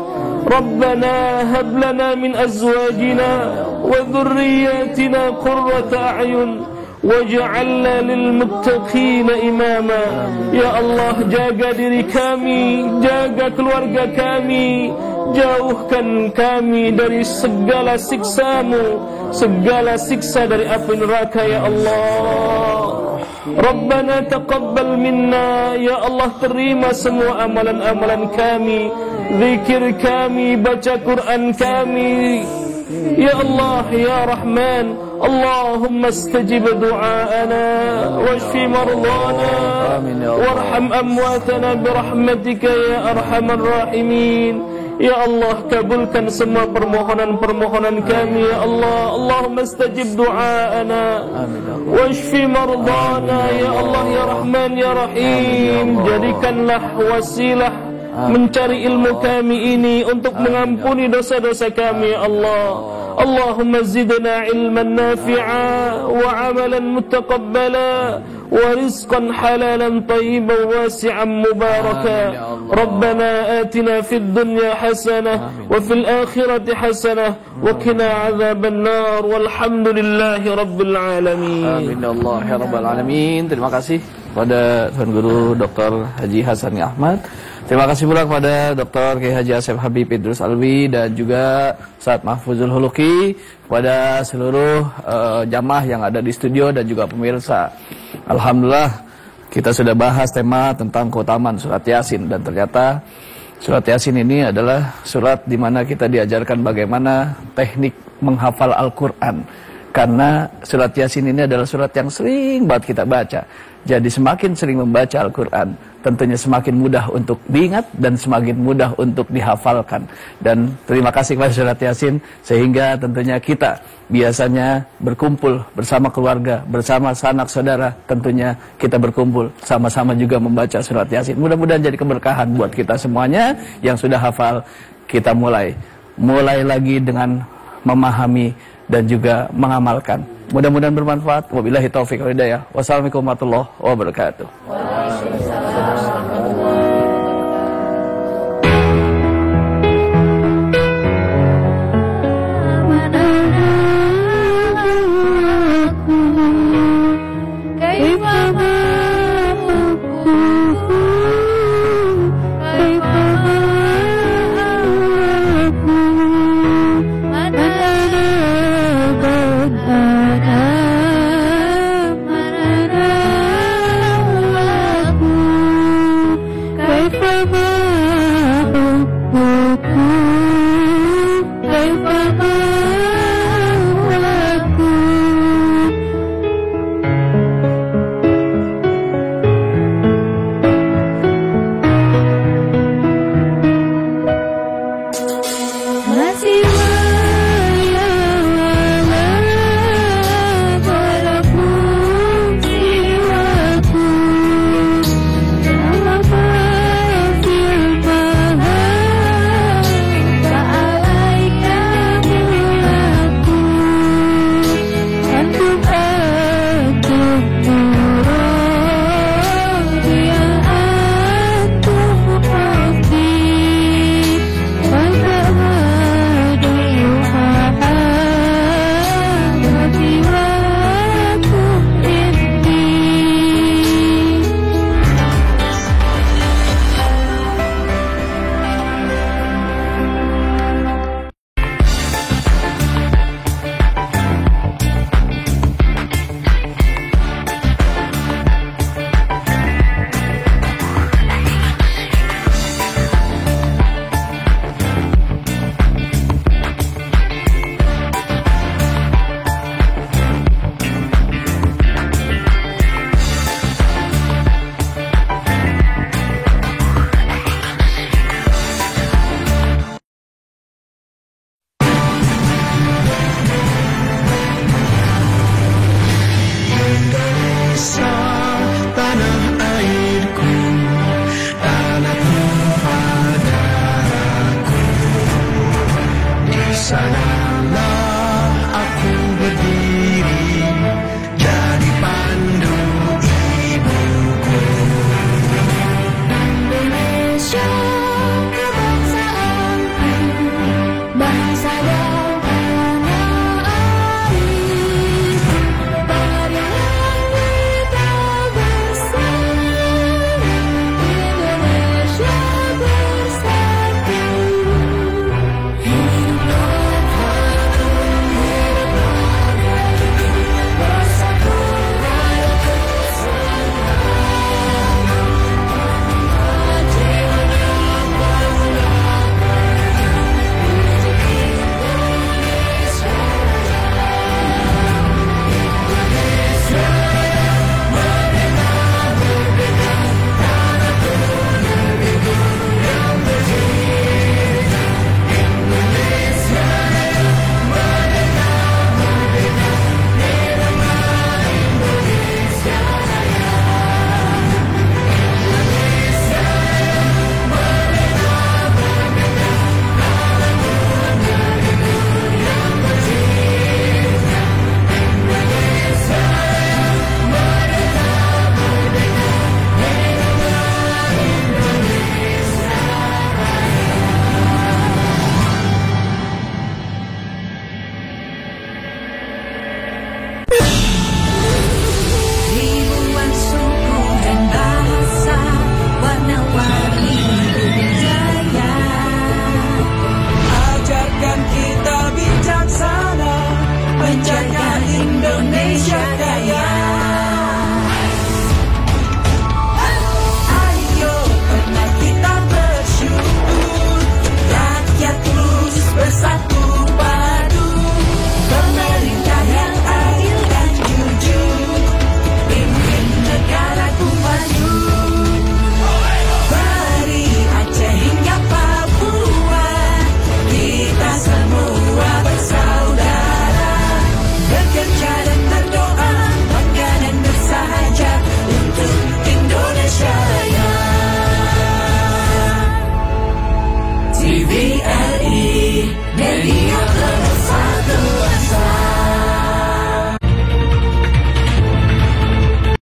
Speaker 3: Rabbana hab lana min azwajina wa dhurriyyatina qurrata a'yun waj'alna lil muttaqina imama. Ya Allah, jaga diri kami, jaga keluarga kami, jauhkan kami dari segala siksa-Mu, segala siksa dari api neraka ya Allah. Rabbana taqabbal minna, ya Allah, terima semua amalan-amalan kami, zikir kami, baca Quran kami. Ya Allah ya Rahman, Allahumma istajib du'aana washfi mardana warham amwatana birahmatika ya arhamar rahimin. Ya Allah, kabulkan semua permohonan-permohonan kami ya Allah. Allahumma istajib du'aana washfi mardana ya Allah ya Rahman ya Rahim. Jadikanlah wasilah mencari ilmu kami ini untuk mengampuni dosa-dosa kami ya Allah. Allahumma zidna ilman nafi'a wa amalan mutaqabbala wa rizqan halalan tayyiban wasi'an mubaraka. Rabbana atina fid dunya hasanah wa fil akhirati hasanah wa qina adzaban nar walhamdulillahi rabbil alamin.
Speaker 2: Amin ya Allah ya rabbal alamin. Terima kasih kepada Tuan Guru Dr. Haji Hasani Ahmad. Terima kasih pula kepada Dr. Kiai Haji Asep Habib Idrus Alwi dan juga Ustaz Mahfuzul Huluki, kepada seluruh jamaah yang ada di studio dan juga pemirsa. Alhamdulillah, kita sudah bahas tema tentang keutamaan surat Yasin, dan ternyata surat Yasin ini adalah surat di mana kita diajarkan bagaimana teknik menghafal Al-Quran. Karena surat Yasin ini adalah surat yang sering banget kita baca. Jadi semakin sering membaca Al-Quran, tentunya semakin mudah untuk diingat dan semakin mudah untuk dihafalkan. Dan terima kasih kepada surat Yasin, sehingga tentunya kita biasanya berkumpul bersama keluarga, bersama sanak saudara, tentunya kita berkumpul sama-sama juga membaca surat Yasin. Mudah-mudahan jadi keberkahan buat kita semuanya yang sudah hafal. Kita mulai lagi dengan memahami dan juga mengamalkan. Mudah-mudahan bermanfaat. Wabillahi taufiq wal hidayah. Wassalamualaikum warahmatullahi wabarakatuh.